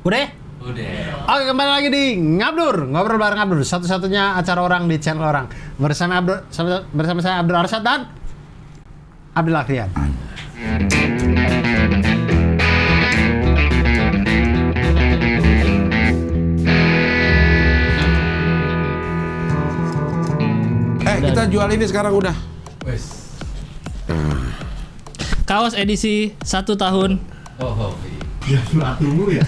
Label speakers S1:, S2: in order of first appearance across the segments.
S1: Udah?
S2: Udah.
S1: Oke, kembali lagi di Ngabdur, ngobrol bareng Abdur, satu-satunya acara orang di channel orang. Bersama saya Abdur Arsyad dan Abdul Akrian.
S3: Kita jual ini sekarang udah.
S2: Wes.
S4: Kaos edisi 1 tahun.
S2: Oh.
S1: Ya, surat dulu ya.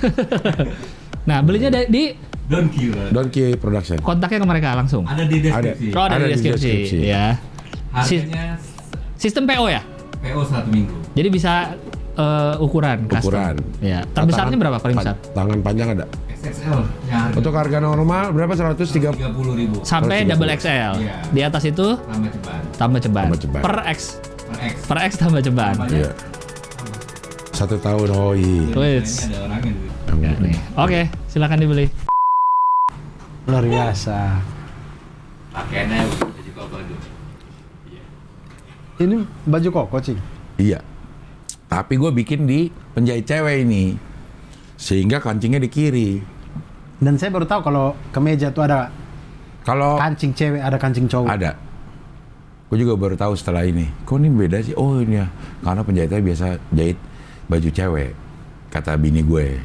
S4: Nah, belinya di
S3: Donkey Production.
S4: kontaknya ke mereka langsung.
S2: Ada di deskripsi.
S4: Oh, ada di deskripsi. Ya.
S2: Harganya
S4: Sistem PO ya?
S2: PO 1 minggu.
S4: Jadi bisa ukuran custom.
S3: Ukuran.
S4: Ya. Terbesarnya berapa paling besar?
S3: Tangan panjang ada.
S2: XXL yang harga
S3: Untuk harga normal berapa? 130.
S2: 30.000
S4: Sampai
S3: 130.
S4: double XL.
S2: Iya.
S4: Di atas itu
S2: tambah ceban.
S4: tambah ceban.
S3: Tambah ceban.
S4: Per X.
S2: Per X.
S4: Per X tambah ceban.
S2: Tambahnya.
S3: Iya. 1 tahun iya.
S4: Wes.
S2: Ini ada orangnya dulu.
S4: Ya, nih. Oke, silakan dibeli.
S1: Luar biasa.
S2: Pakaiannya jadi koko dulu. Iya.
S1: Ini baju koko, Cing.
S3: Iya. Tapi gue bikin di penjahit cewek ini. Sehingga kancingnya di kiri.
S1: Dan saya baru tahu kalau kemeja tuh ada
S3: Kalau
S1: kancing cewek, ada kancing cowok.
S3: ada. Gue juga baru tahu setelah ini. Kok ini beda sih? Oh ini ya. Karena penjahitnya biasa jahit baju cewek. Kata bini gue.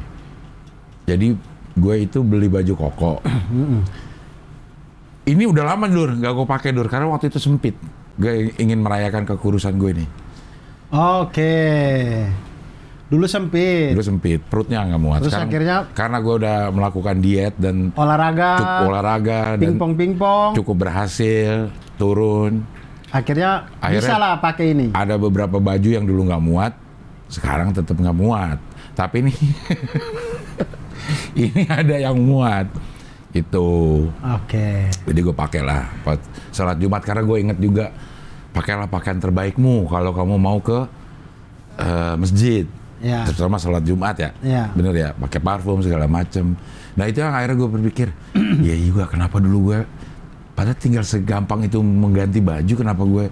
S3: Jadi gue itu beli baju koko. Ini udah lama Dur, gak gue pakai Dur. Karena waktu itu sempit. Gue ingin merayakan kekurusan gue nih.
S1: Oke. Dulu sempit.
S3: Dulu sempit, perutnya nggak muat.
S1: Terus
S3: Sekarang,
S1: akhirnya
S3: karena gue udah melakukan diet dan
S1: olahraga,
S3: olahraga dan
S1: pingpong.
S3: cukup berhasil turun.
S1: Akhirnya
S3: Akhirnya
S1: bisa lah pakai ini.
S3: Ada beberapa baju yang dulu nggak muat, sekarang tetap nggak muat. Tapi ini ini ada yang muat. Itu.
S1: Oke.
S3: Jadi gue pakai lah buat sholat Jumat karena gue inget juga pakailah pakaian terbaikmu kalau kamu mau ke masjid.
S1: Ya.
S3: Terutama sholat Jumat ya,
S1: Ya.
S3: bener ya, pakai parfum segala macem. Nah itu yang akhirnya gue berpikir, ya juga kenapa dulu gue, padahal tinggal segampang itu mengganti baju, kenapa gue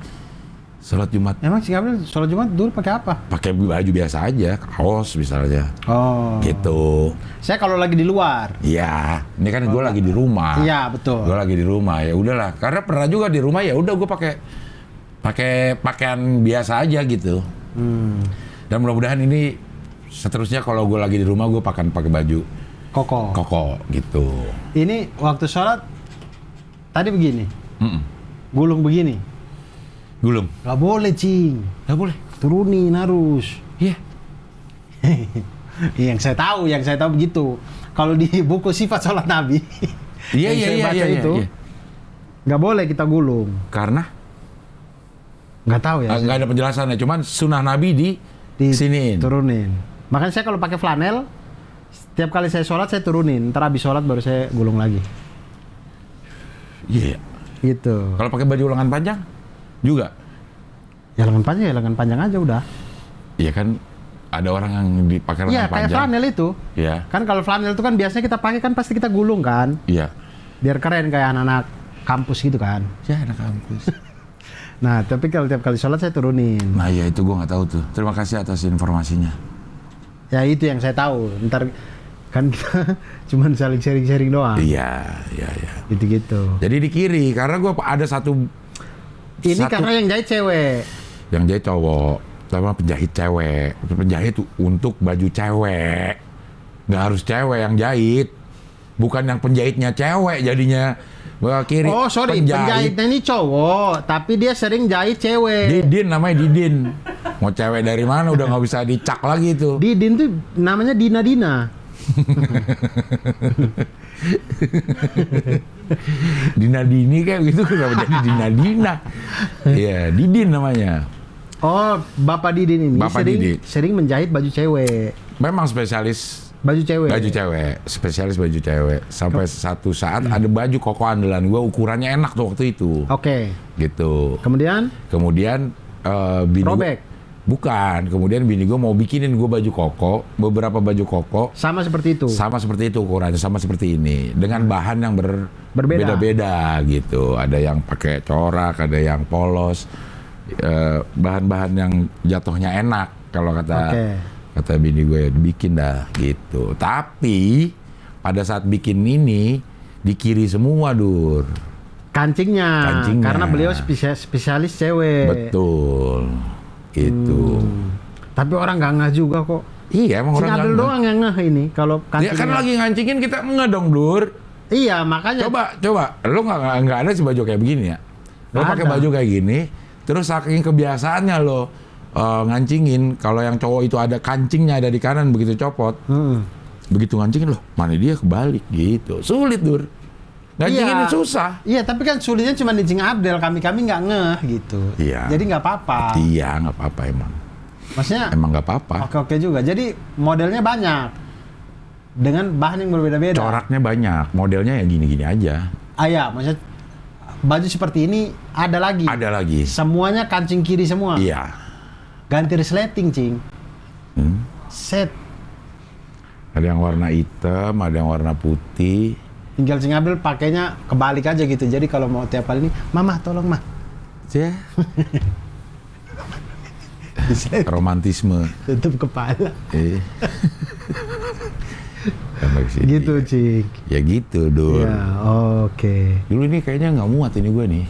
S3: sholat Jumat
S1: Emang sih Gabriel sholat Jumat dulu pakai apa?
S3: pakai baju biasa aja, kaos misalnya,
S1: Oh.
S3: gitu.
S1: Saya kalau lagi di luar.
S3: Iya, ini kan gue lagi di rumah.
S1: Iya, betul.
S3: Gue lagi di rumah ya udahlah, karena pernah juga di rumah ya udah gue pakai pakaian biasa aja gitu. Dan mudah-mudahan ini seterusnya kalau gue lagi di rumah gue pakai baju
S1: Koko.
S3: koko gitu.
S1: Ini waktu sholat tadi begini,
S3: Mm-mm.
S1: gulung begini.
S3: Gulung.
S1: Gak boleh, Cing.
S3: Nggak boleh.
S1: Turunin harus.
S3: Iya.
S1: Yang saya tahu begitu. Kalau di buku sifat sholat Nabi,
S3: Iya
S1: yang
S3: iya
S1: saya
S3: iya
S1: baca
S3: iya.
S1: itu,
S3: iya.
S1: nggak boleh kita gulung.
S3: Karena
S1: Nggak tahu ya.
S3: nggak ada penjelasannya, cuman sunnah Nabi di siniin.
S1: Turunin. Makanya saya kalau pakai flanel, setiap kali saya sholat saya turunin. Ntar habis sholat baru saya gulung lagi.
S3: Iya.
S1: Gitu.
S3: Kalau pakai baju lengan panjang juga.
S1: Ya lengan panjang aja udah.
S3: Iya kan ada orang yang dipakai lengan
S1: Iya, kayak
S3: panjang.
S1: flanel itu.
S3: Iya.
S1: Kan kalau flanel itu kan biasanya kita pakai kan pasti kita gulung kan.
S3: Iya.
S1: Biar keren kayak anak-anak kampus gitu kan.
S3: Ya anak kampus.
S1: Nah, tapi kalau tiap kali sholat saya turunin.
S3: Nah ya itu gue nggak tahu tuh. Terima kasih atas informasinya.
S1: Ya itu yang saya tahu. Ntar kan kita cuman saling sharing-sharing doang.
S3: Iya, iya, iya.
S1: Gitu-gitu.
S3: Jadi di kiri karena gue ada satu
S1: Ini karena yang jahit cewek.
S3: yang jahit cowok, sama penjahit cewek. Penjahit untuk baju cewek. Nggak harus cewek yang jahit. Bukan yang penjahitnya cewek jadinya. Gua kiri.
S1: Oh sorry, penjahitnya ini cowok, tapi dia sering jahit cewek.
S3: Didin namanya Didin. Mau cewek dari mana udah nggak bisa dicak lagi tuh.
S1: Didin tuh namanya Dina.
S3: Dina kayak gitu kenapa jadi Dina? Iya, Didin namanya.
S1: Oh, Bapak Didin ini
S3: Bapak Didin.
S1: sering menjahit baju cewek.
S3: Memang spesialis
S1: Baju cewek.
S3: spesialis baju cewek. Sampai satu saat ada baju koko andalan gue ukurannya enak tuh waktu itu.
S1: Oke.
S3: Gitu.
S1: Kemudian
S3: Kemudian bini
S1: robek.
S3: Bukan, kemudian bini gue mau bikinin gue baju koko, beberapa baju koko
S1: Sama seperti itu.
S3: sama seperti itu ukurannya, sama seperti ini, dengan bahan yang
S1: Berbeda.
S3: beda-beda gitu. Ada yang pakai corak, ada yang polos, bahan-bahan yang jatuhnya enak kalau kata
S1: Oke.
S3: Kata bini gue, bikin dah gitu. Tapi pada saat bikin ini di kiri semua, Dur.
S1: Kancingnya. Karena beliau spesialis cewek.
S3: Betul. Gitu.
S1: Tapi orang nggak ngeh juga kok.
S3: Iya, emang
S1: Cing
S3: orang
S1: Abdul
S3: nggak
S1: doang yang ngeh ini kalau
S3: Dia
S1: kancingnya.
S3: kan lagi ngancingin, kita ngedong, Dur.
S1: Iya, makanya.
S3: Coba, lu nggak ada sih baju kayak begini ya? Lo
S1: Nggak
S3: pakai
S1: ada.
S3: baju kayak gini, terus saking kebiasaannya lo ngancingin, kalau yang cowok itu ada kancingnya ada di kanan, begitu copot, begitu ngancingin loh, mana dia kebalik gitu, sulit, Dur. Ngancingin
S1: Iya.
S3: susah.
S1: Iya, tapi kan sulitnya cuma di Cing Abdel, kami nggak ngeh gitu.
S3: Iya.
S1: Jadi nggak apa-apa.
S3: Iya, nggak apa-apa emang.
S1: Maksudnya
S3: Emang nggak apa-apa.
S1: oke juga. Jadi modelnya banyak dengan bahan yang berbeda-beda.
S3: Coraknya banyak, modelnya ya gini-gini aja.
S1: Ya, maksudnya baju seperti ini ada lagi.
S3: Ada lagi.
S1: Semuanya kancing kiri semua.
S3: Iya.
S1: Ganti resleting, Cing.
S3: Hmm.
S1: Set.
S3: Ada yang warna hitam, ada yang warna putih.
S1: Tinggal Cing Abdel pakainya kebalik aja gitu. Jadi kalau mau tiap kali ini, Mama tolong Mah.
S3: Ya. Romantisme.
S1: Tutup kepala.
S3: Sampai sini.
S1: Gitu, Cing.
S3: Ya gitu, Dur.
S1: Ya, oke.
S3: Dulu ini kayaknya nggak muat ini gue nih.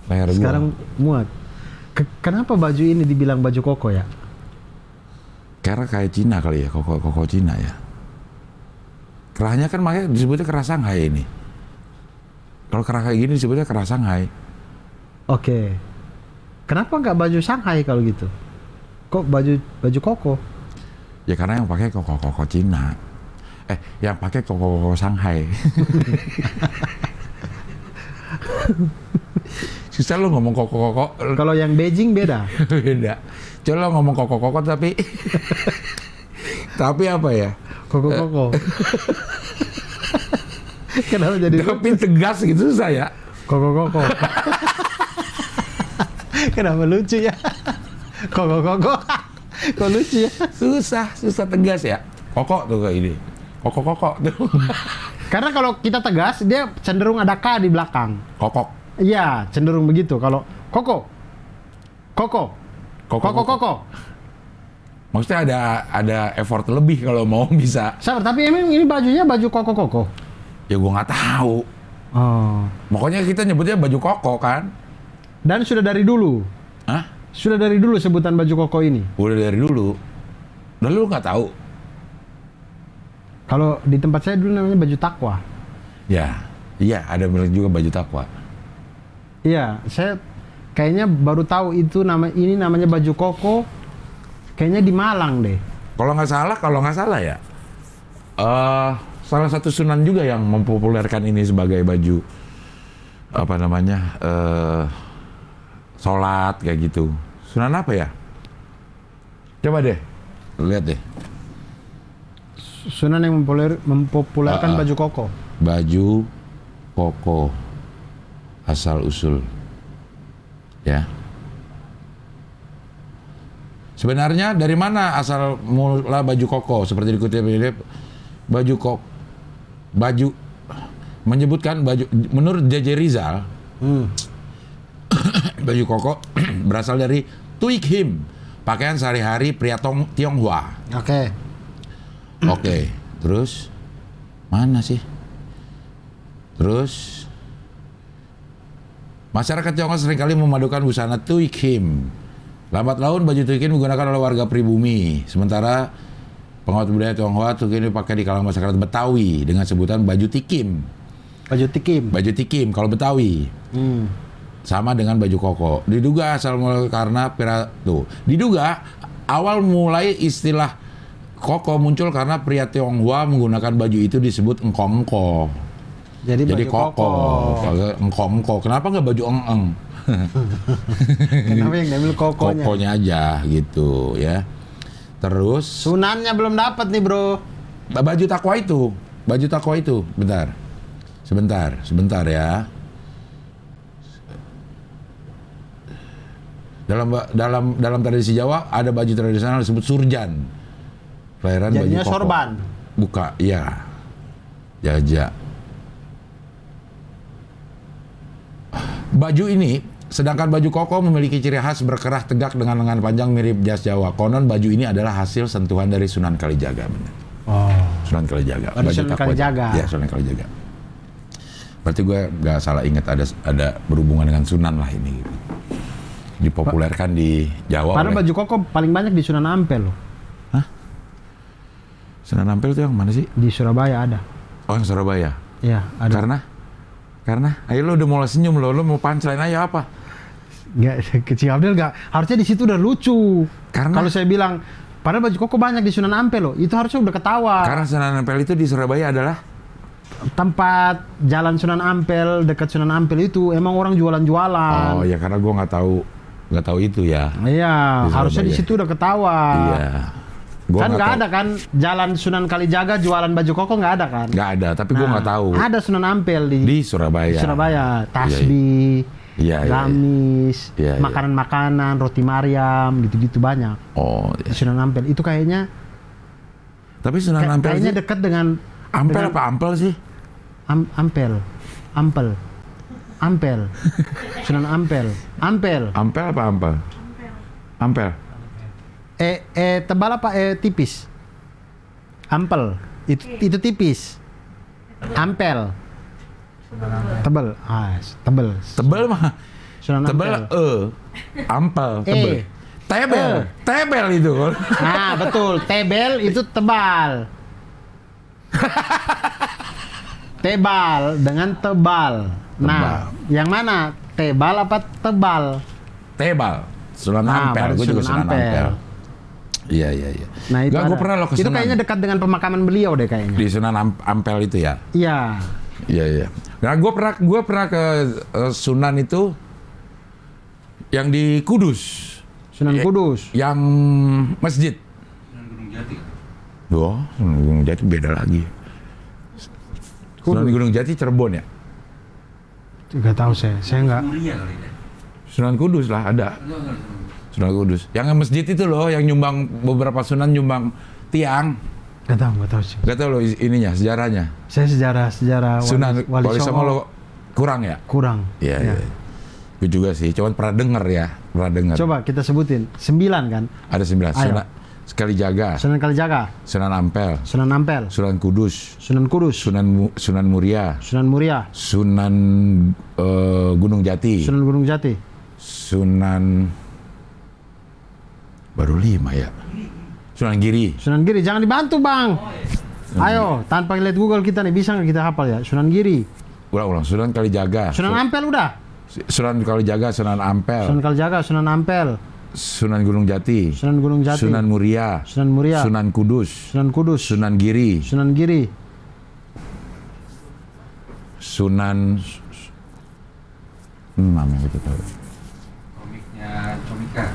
S3: Leher gue.
S1: Sekarang muat. Kenapa baju ini dibilang baju koko ya?
S3: Karena kayak Cina kali ya, koko Cina ya. Kerahnya kan makanya disebutnya kerah Shanghai ini. Kalau kerah kayak gini disebutnya kerah Shanghai.
S1: Oke. Kenapa nggak baju Shanghai kalau gitu? Kok baju koko?
S3: Ya karena yang pakai koko Cina. Yang pakai koko Shanghai. Susah lo ngomong koko.
S1: Kalau yang Beijing beda.
S3: Beda. Coba lo ngomong koko tapi tapi apa ya?
S1: Koko. Kenapa jadi
S3: Tapi tegas gitu susah ya.
S1: koko? Kenapa lucu ya? Koko. Kok lucu ya?
S3: Susah tegas ya. Koko tuh kayak ini. Koko tuh.
S1: Karena kalau kita tegas, dia cenderung ada K di belakang.
S3: Kokok.
S1: Iya, cenderung begitu. Kalau koko.
S3: Maksudnya ada effort lebih kalau mau bisa.
S1: Sabar, tapi emang ini bajunya baju koko.
S3: Ya gua nggak tahu.
S1: Oh.
S3: Pokoknya kita nyebutnya baju koko kan.
S1: Dan sudah dari dulu.
S3: Hah?
S1: Sudah dari dulu sebutan baju koko ini.
S3: Udah dari dulu. Dan lu nggak tahu?
S1: Kalau di tempat saya dulu namanya baju takwa.
S3: Ya. Iya, ada milik juga baju takwa.
S1: Iya, saya kayaknya baru tahu itu ini namanya baju koko. Kayaknya di Malang deh.
S3: Kalau nggak salah ya. Salah satu sunan juga yang mempopulerkan ini sebagai baju apa namanya? Sholat kayak gitu. Sunan apa ya? Coba deh, lihat deh.
S1: Sunan yang mempopulerkan baju koko.
S3: Baju koko asal usul, ya. Sebenarnya dari mana asal mula baju koko? Seperti dikutip ini, baju menyebutkan baju menurut J.J. Rizal. Baju koko berasal dari Tuik Him, pakaian sehari-hari pria Tionghoa. Oke, terus mana sih? Terus masyarakat Tionghoa seringkali memadukan busana Tuik Him. Lambat laun baju Tuik Him digunakan oleh warga pribumi. Sementara pengamat budaya Tionghoa Tuik Him dipakai di kalangan masyarakat Betawi dengan sebutan baju tikim. Baju tikim kalau Betawi. Sama dengan baju koko. Diduga asal mula karena diduga awal mulai istilah koko muncul karena pria Tionghoa menggunakan baju itu disebut engkong-engko.
S1: Jadi baju
S3: koko. Engkong-engko. Kenapa nggak baju eng-eng?
S1: Kenapa yang diambil kokonya?
S3: Kokonya aja gitu ya. Terus
S1: Sunannya belum dapat nih, Bro.
S3: baju takwa itu. Sebentar ya. Dalam tradisi Jawa ada baju tradisional disebut surjan. Kelahiran baju
S1: Jadinya
S3: koko.
S1: sorban.
S3: Buka, iya. Jajak. Baju ini Sedangkan baju koko memiliki ciri khas berkerah tegak dengan lengan panjang mirip jas Jawa. Konon baju ini adalah hasil sentuhan dari Sunan Kalijaga, benar.
S1: Oh.
S3: Sunan Kalijaga.
S1: Oh, Sunan
S3: takwa.
S1: Kalijaga.
S3: Ya, Sunan Kalijaga. Berarti gue nggak salah ingat ada berhubungan dengan Sunan lah ini. Gitu. Dipopulerkan di Jawa.
S1: Padahal baju koko paling banyak di Sunan Ampel loh.
S3: Hah? Sunan Ampel itu yang mana sih?
S1: Di Surabaya ada.
S3: Oh, yang Surabaya.
S1: Iya, ada.
S3: Karena? Ayo lo udah mulai senyum lo mau punchline aja apa?
S1: Nggak, kecil Abdel nggak. Harusnya di situ udah lucu.
S3: Karena?
S1: Kalau saya bilang, padahal baju koko banyak di Sunan Ampel loh. Itu harusnya udah ketawa.
S3: Karena Sunan Ampel itu di Surabaya adalah
S1: tempat jalan Sunan Ampel, dekat Sunan Ampel itu emang orang jualan-jualan.
S3: Oh ya, karena gue nggak tahu itu ya.
S1: Iya,
S3: Di
S1: harusnya di
S3: Surabaya.
S1: situ udah ketawa.
S3: Iya. Gua
S1: Kan nggak
S3: tahu.
S1: ada kan jalan Sunan Kalijaga jualan baju koko nggak ada kan?
S3: Nggak ada, tapi gue nggak tahu.
S1: Ada Sunan Ampel
S3: Di Surabaya.
S1: Surabaya, tasbih,
S3: Iya, iya.
S1: gamis,
S3: Iya, iya.
S1: makanan-makanan, roti Mariam, gitu-gitu banyak.
S3: Oh,
S1: Di
S3: iya.
S1: Sunan Ampel itu kayaknya
S3: Tapi Sunan Ampel
S1: kayaknya
S3: sih,
S1: dekat dengan
S3: Ampel
S1: dengan
S3: apa Ampel sih?
S1: Ampel, Sunan Ampel,
S3: Ampel apa Ampel? Ampel.
S1: Tebal apa tipis? Ampel, itu tipis. Ampel, tebal, tebel.
S3: Tebel mah.
S1: Sunan
S3: Tebel
S1: Ampel.
S3: Ampel, tebel. Tebel, tebel itu.
S1: Nah, betul. Tebel itu tebal. Tebal dengan tebal. Nah, yang mana? Tebal apa tebal?
S3: Tebal. Sunan
S1: Nah,
S3: Ampel,
S1: baru
S3: gue juga
S1: Sunan
S3: Sunan Ampel. Iya.
S1: Nah, itu
S3: Nggak, gue
S1: ada.
S3: pernah lo ke
S1: Itu
S3: Sunan.
S1: kayaknya dekat dengan pemakaman beliau deh kayaknya.
S3: Di Sunan Ampel itu ya.
S1: Iya.
S3: Iya. Nah, gue pernah ke Sunan itu yang di Kudus,
S1: Sunan Kudus.
S3: yang masjid.
S2: Sunan Gunung Jati.
S3: Wah, Sunan Gunung Jati beda lagi. Sunan Gunung Jati Cirebon ya.
S1: Nggak tahu saya nggak.
S2: Muria kali ya.
S3: Sunan Kudus lah ada. Sunan Kudus. Yang masjid itu loh, yang nyumbang beberapa sunan nyumbang tiang.
S1: Nggak tahu sih.
S3: Gak tau lo ininya, sejarahnya.
S1: Saya sejarah
S3: Sunan
S1: Wali
S3: Songo
S1: Songo
S3: lo kurang ya?
S1: kurang.
S3: Iya.
S1: Ya.
S3: Gue juga sih, cuman pernah denger ya, pernah denger.
S1: Coba kita sebutin 9 kan?
S3: Ada 9.
S1: Ayo.
S3: Sunan Kalijaga,
S1: Sunan Kalijaga,
S3: Sunan Ampel,
S1: Sunan Ampel,
S3: Sunan Kudus,
S1: Sunan Kudus,
S3: Sunan Muria,
S1: Sunan Muria,
S3: Sunan Gunung Jati,
S1: Sunan Gunung Jati.
S3: Sunan baru 5 ya. Sunan Giri.
S1: Sunan Giri, jangan dibantu bang. Ayo, tanpa lihat Google kita nih bisa nggak kita hafal ya? Sunan Giri,
S3: Ulang. Sunan Kalijaga.
S1: Sunan Ampel udah.
S3: Sunan Kalijaga, Sunan Ampel,
S1: Sunan Kalijaga, Sunan Ampel,
S3: Sunan Gunung Jati,
S1: Sunan Gunung Jati,
S3: Sunan Muria,
S1: Sunan Muria,
S3: Sunan Kudus,
S1: Sunan Kudus,
S3: Sunan Giri,
S1: Sunan Giri,
S3: Sunan namanya gitu tahu.
S2: Komiknya Comika.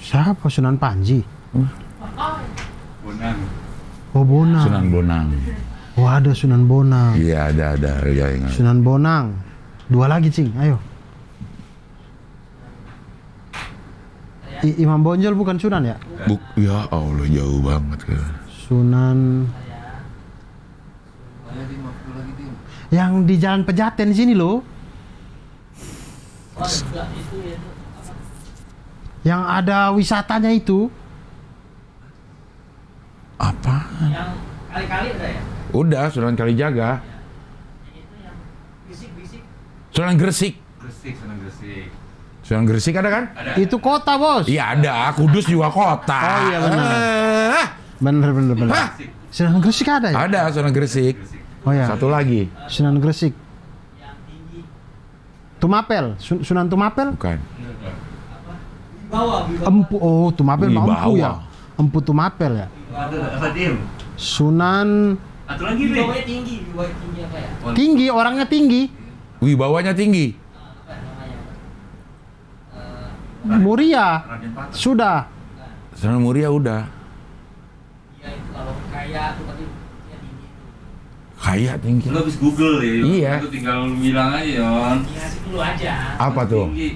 S1: siapa? Sunan Panji.
S2: Bonang.
S1: Oh Bonang.
S3: Sunan Bonang.
S1: Oh ada Sunan Bonang.
S3: Iya ada ya ingat.
S1: Sunan Bonang. 2 lagi cing, ayo. Imam Bonjol bukan Sunan ya?
S3: Ya Allah jauh banget kan.
S1: Sunan yang di Jalan Pejaten sini loh. Yang ada wisatanya itu.
S3: Apa?
S5: Yang kali-kali udah ya?
S3: Udah Sunan Kalijaga.
S5: Itu yang bisik-bisik.
S3: Sunan Gresik.
S2: Sunan Gresik.
S3: Sunan Gresik ada kan?
S2: Ada.
S1: Itu kota bos.
S3: Iya ada. Kudus juga kota.
S1: Oh iya, benar.
S3: Eh,
S1: Bener.
S3: Hah?
S1: Sunan Gresik ada ya?
S3: Ada Sunan Gresik.
S1: Oh ya.
S3: Satu lagi.
S1: Sunan Gresik.
S5: Yang tinggi.
S1: Tumapel. Sunan Tumapel.
S3: Bukan.
S5: Bawah.
S1: Empu. Oh Tumapel mah
S3: Wibawa.
S1: Empu ya. Empu Tumapel ya.
S2: Apa Dim?
S1: Sunan
S2: Atau lagi nih.
S5: Bawahnya tinggi. Bawahnya tinggi apa ya?
S1: tinggi, orangnya tinggi.
S3: Wibawanya tinggi.
S5: Apa namanya?
S1: Muria.
S2: Raden Patah.
S1: Sudah.
S3: Sunan Muria udah.
S5: Dia itu kalau kaya tuh tapi dia tinggi.
S3: Kaya tinggi.
S2: Lu habis Google ya. Yon.
S3: Iya.
S2: Lu tinggal bilang aja Yon.
S5: Dikasih dulu aja.
S3: Apa tuh?
S2: Tinggi.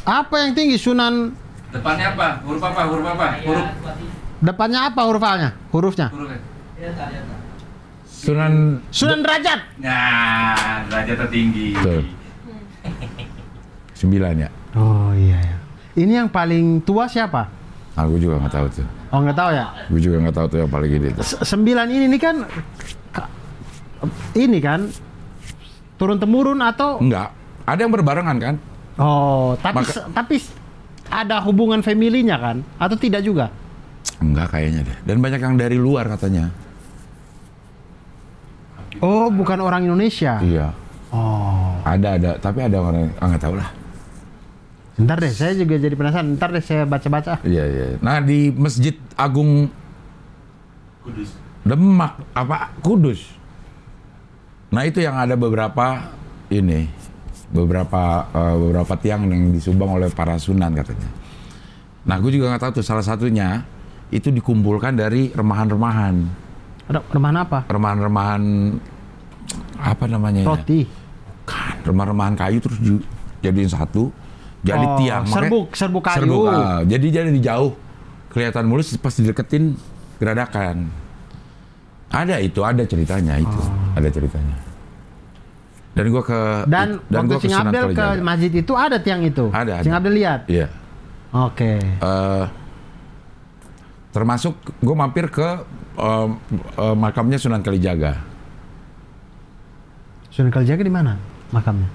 S1: Apa yang tinggi? Sunan.
S2: Depannya apa? Huruf apa? Huruf apa?
S5: Kaya
S2: Huruf.
S5: buat ini.
S1: Depannya apa hurufnya? Hurufnya.
S2: Hurufnya.
S5: Delta.
S1: Sunan Derajat.
S2: Nah, derajat tertinggi.
S3: Betul. 9 ya.
S1: Oh iya ya. Ini yang paling tua siapa?
S3: Aku juga nggak tahu tuh.
S1: Oh nggak tahu ya.
S3: Gue juga nggak tahu tuh yang paling gede tuh.
S1: 9 ini kan ini kan turun temurun atau
S3: Enggak. Ada yang berbarengan kan?
S1: oh tapi ada hubungan familinya kan atau tidak juga?
S3: Enggak kayaknya deh. Dan banyak yang dari luar katanya.
S1: Oh bukan orang Indonesia.
S3: Iya.
S1: Oh
S3: Ada. Tapi ada orang nggak tahu lah.
S1: ntar deh saya juga jadi penasaran. Ntar deh saya baca-baca.
S3: Iya. Nah di Masjid Agung
S2: Kudus.
S3: Demak apa Kudus. Nah itu yang ada beberapa tiang yang disumbang oleh para sunan katanya. Nah gue juga nggak tahu tuh salah satunya itu dikumpulkan dari remahan-remahan.
S1: Remahan apa?
S3: Remahan-remahan apa namanya? ya?
S1: Roti.
S3: Kan remahan-remahan kayu terus jadiin satu. Jadi
S1: Oh,
S3: tiang
S1: serbuk kayu.
S3: jadi di jauh kelihatan mulus pas dideketin geradakan. Ada ceritanya itu. Ada ceritanya. Dan gua
S1: Dan waktu
S3: gua ke
S1: Sing
S3: Sunan
S1: Abdel ke
S3: Kalijaga.
S1: masjid itu ada tiang itu.
S3: Ada.
S1: Sing Abdel lihat.
S3: Iya.
S1: Oke.
S3: Termasuk gue mampir ke makamnya Sunan Kalijaga.
S1: Sunan Kalijaga di mana makamnya?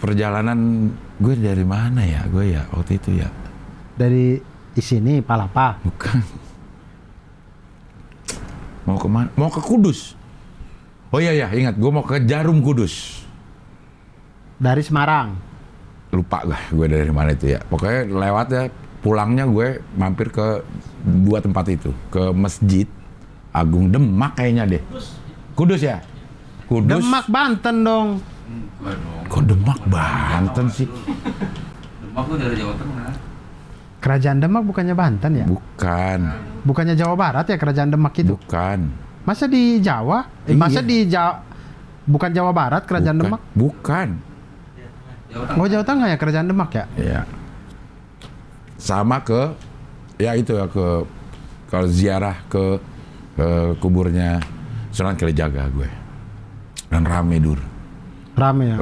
S3: Perjalanan gue dari mana ya? Gue ya waktu itu ya.
S1: Dari di sini Palapa.
S3: Bukan. Mau kemana? Mau ke Kudus. Oh iya ingat. Gue mau ke Jarum Kudus.
S1: Dari Semarang.
S3: Lupa gue dari mana itu ya. Pokoknya lewat ya. Pulangnya gue mampir ke 2 tempat itu. Ke Masjid Agung Demak kayaknya deh. Kudus ya? Kudus.
S1: Demak Banten dong.
S2: Enggak dong.
S3: Kok Demak Banten sih?
S2: Demak tuh dari Jawa Tengah.
S1: Kerajaan Demak bukannya Banten ya?
S3: Bukan.
S1: Bukannya Jawa Barat ya kerajaan Demak itu?
S3: Bukan.
S1: Masa di Jawa? Masa
S3: Iya.
S1: di bukan Jawa Barat kerajaan
S3: Bukan.
S1: Demak?
S3: Bukan.
S2: Jawa Tengah.
S1: Oh Jawa Tengah ya kerajaan Demak ya?
S3: Iya. Sama ke ya itu ya ke kalau ziarah ke kuburnya Sunan Kalijaga gue. Dan rame Dur.
S1: Rame ya?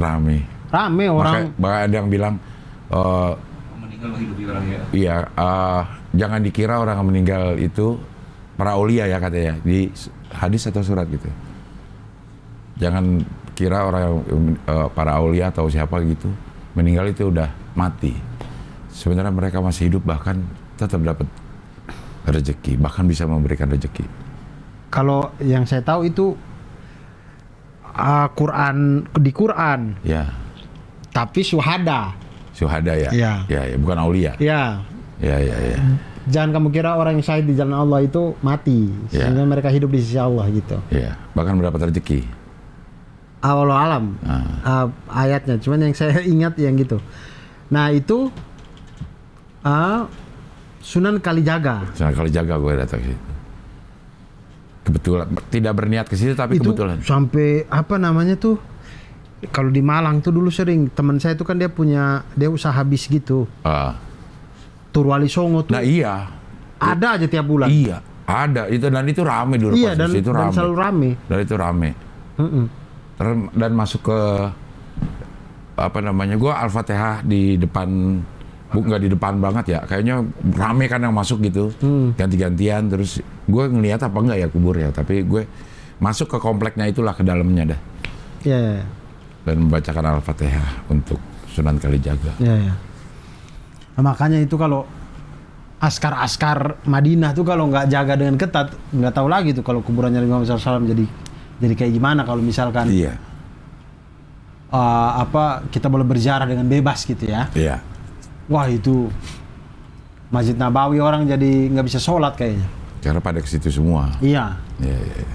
S1: Rame orang.
S3: Makanya ada yang bilang
S2: Meninggal hidup orang ya.
S3: iya jangan dikira orang yang meninggal itu para aulia ya katanya di hadis atau surat gitu. Jangan kira orang yang para aulia atau siapa gitu meninggal itu udah mati. Sebenarnya mereka masih hidup bahkan tetap dapat rezeki, bahkan bisa memberikan rezeki.
S1: Kalau yang saya tahu itu di Quran,
S3: Ya,
S1: tapi syuhada.
S3: syuhada ya.
S1: Iya.
S3: Ya, bukan aulia.
S1: Ya,
S3: Ya.
S1: jangan kamu kira orang yang syahid di jalan Allah itu mati,
S3: Ya.
S1: sehingga mereka hidup di sisi Allah gitu.
S3: Ya, bahkan mendapat rezeki.
S1: Allah alam ayatnya, cuman yang saya ingat yang gitu. Nah itu Sunan Kalijaga.
S3: Sunan Kalijaga gue datang ke situ. Kebetulan tidak berniat ke situ tapi
S1: Itu
S3: kebetulan.
S1: sampai apa namanya tuh? Kalau di Malang tuh dulu sering teman saya tuh kan dia usaha bis gitu. Tur Wali Songo tuh
S3: Nah iya.
S1: ada aja tiap bulan.
S3: Iya, ada itu dan itu rame dulu
S1: Iya,
S3: pas di situ
S1: dan selalu rame.
S3: Dan itu rame.
S1: Mm-mm.
S3: Dan masuk ke apa namanya? Gua Al-Fatihah di depan nggak di depan banget ya. Kayaknya rame kan yang masuk gitu. Ganti-gantian terus gue ngelihat apa enggak ya kuburnya, tapi gue masuk ke kompleknya itulah ke dalamnya dah.
S1: Iya.
S3: Dan membacakan Al-Fatihah untuk Sunan Kalijaga.
S1: Iya. Nah, makanya itu kalau askar-askar Madinah tuh kalau nggak jaga dengan ketat, nggak tahu lagi tuh kalau kuburannya Nabi Muhammad SAW jadi kayak gimana kalau misalkan
S3: Iya.
S1: Kita boleh berziarah dengan bebas gitu ya.
S3: Iya.
S1: Wah itu Masjid Nabawi orang jadi nggak bisa sholat kayaknya.
S3: Karena pada ke situ semua.
S1: Iya.
S3: Iya.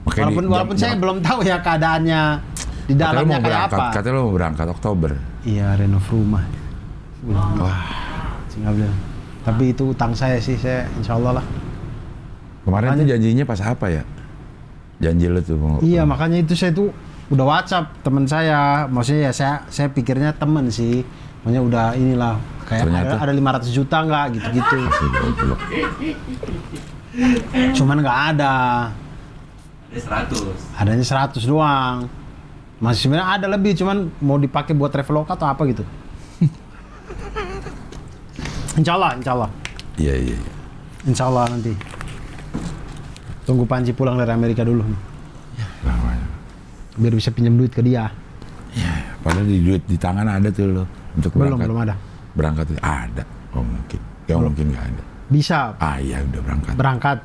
S3: Makanya
S1: Walaupun saya belum tahu ya keadaannya di dalamnya kayak apa.
S3: Katanya lo mau berangkat Oktober.
S1: Iya, renov rumah.
S3: Wah.
S1: Nggak bilang. Tapi itu utang saya sih, saya insya Allah lah.
S3: Kemarin tuh janjinya pas apa ya? Janji lo tuh mau.
S1: Iya, makanya itu saya tuh udah WhatsApp teman saya. Maksudnya ya saya pikirnya temen sih. Maksudnya udah inilah kayak
S3: Ternyata?
S1: ada 500 juta nggak gitu-gitu. Cuman nggak ada.
S2: Dia 100.
S1: Adanya 100 doang. Masih sebenarnya ada lebih, cuman mau dipakai buat Traveloka atau apa gitu. Insya Allah.
S3: Iya.
S1: Insya Allah nanti. Tunggu Panji pulang dari Amerika dulu.
S3: Namanya.
S1: Biar bisa pinjam duit ke dia.
S3: Ya, padahal di duit di tangan ada tuh lo untuk berangkat.
S1: Belum ada.
S3: Berangkat tuh ada. Oh mungkin. Ya mungkin nggak ada.
S1: Bisa
S3: Iya udah berangkat.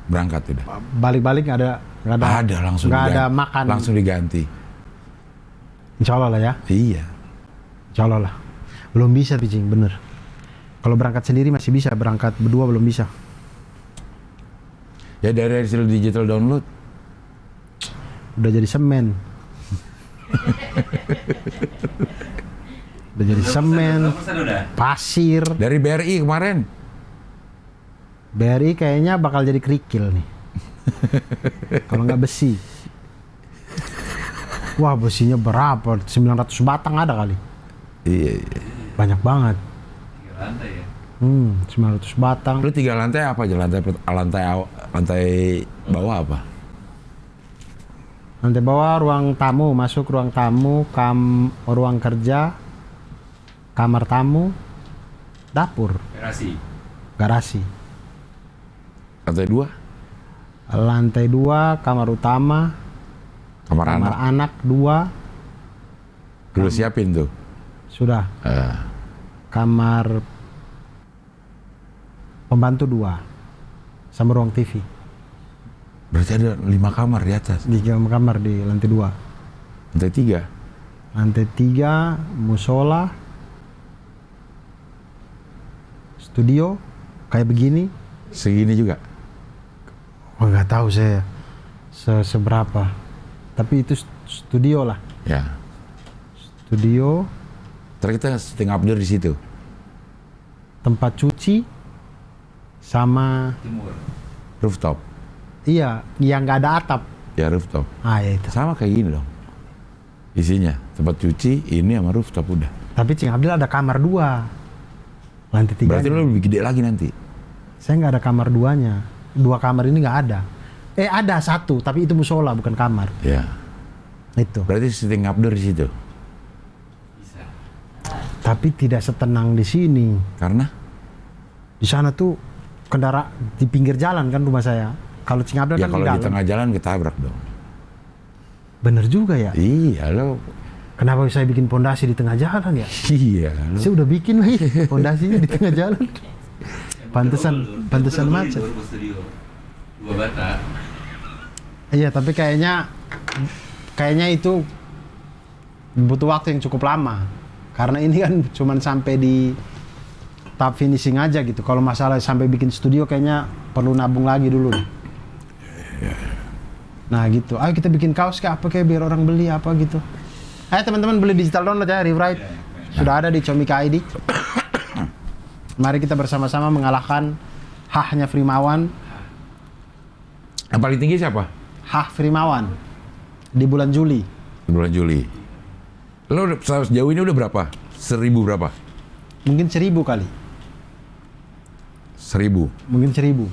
S1: berangkat.
S3: Udah.
S1: Balik-balik nggak ada.
S3: Ada langsung
S1: Nggak ada
S3: diganti.
S1: makan.
S3: Langsung diganti.
S1: Insya Allah lah ya.
S3: Iya.
S1: Insya Allah lah. Belum bisa Picing, bener. Kalau berangkat sendiri masih bisa, berangkat berdua belum bisa.
S3: Ya dari hasil digital download.
S1: Udah jadi semen. Udah jadi semen,
S2: 100% udah.
S1: pasir.
S3: Dari BRI kemarin.
S1: BRI kayaknya bakal jadi kerikil nih. Kalau nggak besi. Wah, besinya berapa? 900 batang ada kali.
S3: Iya.
S1: Banyak banget.
S2: 3 lantai ya.
S1: 900 batang.
S3: Lu 3 lantai apa aja? Lantai bawah apa?
S1: Lantai bawah ruang tamu, masuk ruang tamu, ruang kerja, kamar tamu, dapur, garasi.
S3: Lantai 2?
S1: Lantai 2 kamar utama,
S3: Kamar
S1: anak 2,
S3: Dulu siapin tuh.
S1: sudah. Kamar pembantu 2, sama ruang TV.
S3: Berarti ada 5 kamar di atas.
S1: Di kamar di lantai 2.
S3: Lantai 3?
S1: Lantai 3 musola, studio kayak begini.
S3: Segini juga?
S1: Oh, nggak tahu saya seberapa. Tapi itu studio lah.
S3: Ya.
S1: Studio,
S3: Terus kita setting update di situ.
S1: tempat cuci, sama
S2: Timur.
S3: Rooftop.
S1: iya, yang nggak ada atap.
S3: Ya rooftop.
S1: Ya itu.
S3: Sama kayak gini dong. Isinya tempat cuci, ini sama rooftop udah.
S1: Tapi Cing Abdul ada kamar 2. Lantai 3.
S3: Berarti lu lebih gede lagi nanti.
S1: Saya nggak ada kamar 2-nya. 2 kamar ini nggak ada. Ada 1, tapi itu musola bukan kamar.
S3: Ya.
S1: Itu.
S3: Berarti setting update di situ.
S2: Bisa.
S1: Tapi tidak setenang di sini.
S3: Karena
S1: Di sana tuh di pinggir jalan kan rumah saya. Kalau Cing Abdul
S3: ya
S1: kan
S3: kalau
S1: di
S3: di
S1: dalam.
S3: tengah jalan ketabrak dong.
S1: Bener juga ya.
S3: Iya lo.
S1: Kenapa saya bikin pondasi di tengah jalan ya?
S3: Iya lo.
S1: Saya udah bikin lagi pondasinya di tengah jalan. Pantesan macet.
S2: 2 bata.
S1: Iya, tapi kayaknya itu butuh waktu yang cukup lama. Karena ini kan cuman sampai di tahap finishing aja gitu. Kalau masalah sampai bikin studio kayaknya perlu nabung lagi dulu nih. Nah gitu. Ayo kita bikin kaos kayak apa kayak biar orang beli apa gitu. Ayo teman-teman beli digital download ya, Rewrite. Sudah ada di Comika ID. Mari kita bersama-sama mengalahkan hahnya Frimawan.
S3: Yang paling tinggi siapa?
S1: Hah Frimawan di bulan Juli.
S3: Di bulan Juli. Lo sejauh ini udah berapa? 1000 berapa?
S1: Mungkin 1000 kali.
S3: 1000.
S1: Mungkin 1000.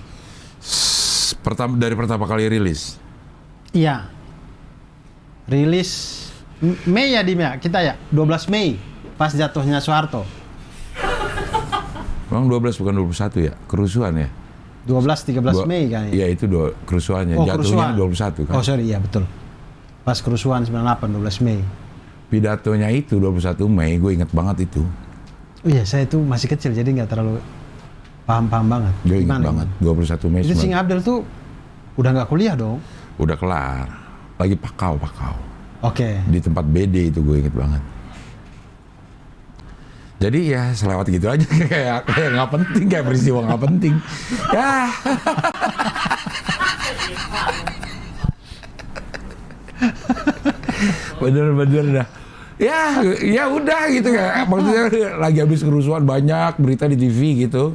S3: Dari pertama kali rilis.
S1: Iya. Rilis Mei ya Dim ya, kita ya 12 Mei pas jatuhnya Soeharto.
S3: Emang 12 bukan 21 ya? Kerusuhan ya?
S1: 12-13 Mei kan ya.
S3: Iya itu kerusuhannya.
S1: Oh,
S3: Jatuhnya
S1: kerusuhan.
S3: 21 kan?
S1: Oh sorry, iya betul. Pas kerusuhan 98 12 Mei.
S3: Pidatonya itu 21 Mei, gue inget banget itu.
S1: Iya, saya itu masih kecil jadi nggak terlalu paham banget.
S3: Gue inget
S1: Gimana,
S3: banget, 21 Mei.
S1: Itu Cing Abdul tuh udah nggak kuliah dong.
S3: Udah kelar. Lagi pakau.
S1: Oke.
S3: Di tempat BD itu gue inget banget. Jadi ya selewat gitu aja kayak nggak penting, kayak peristiwa nggak penting. Ya. Bener-bener dah. Ya udah gitu ya. Maksudnya lagi habis kerusuhan banyak berita di TV gitu.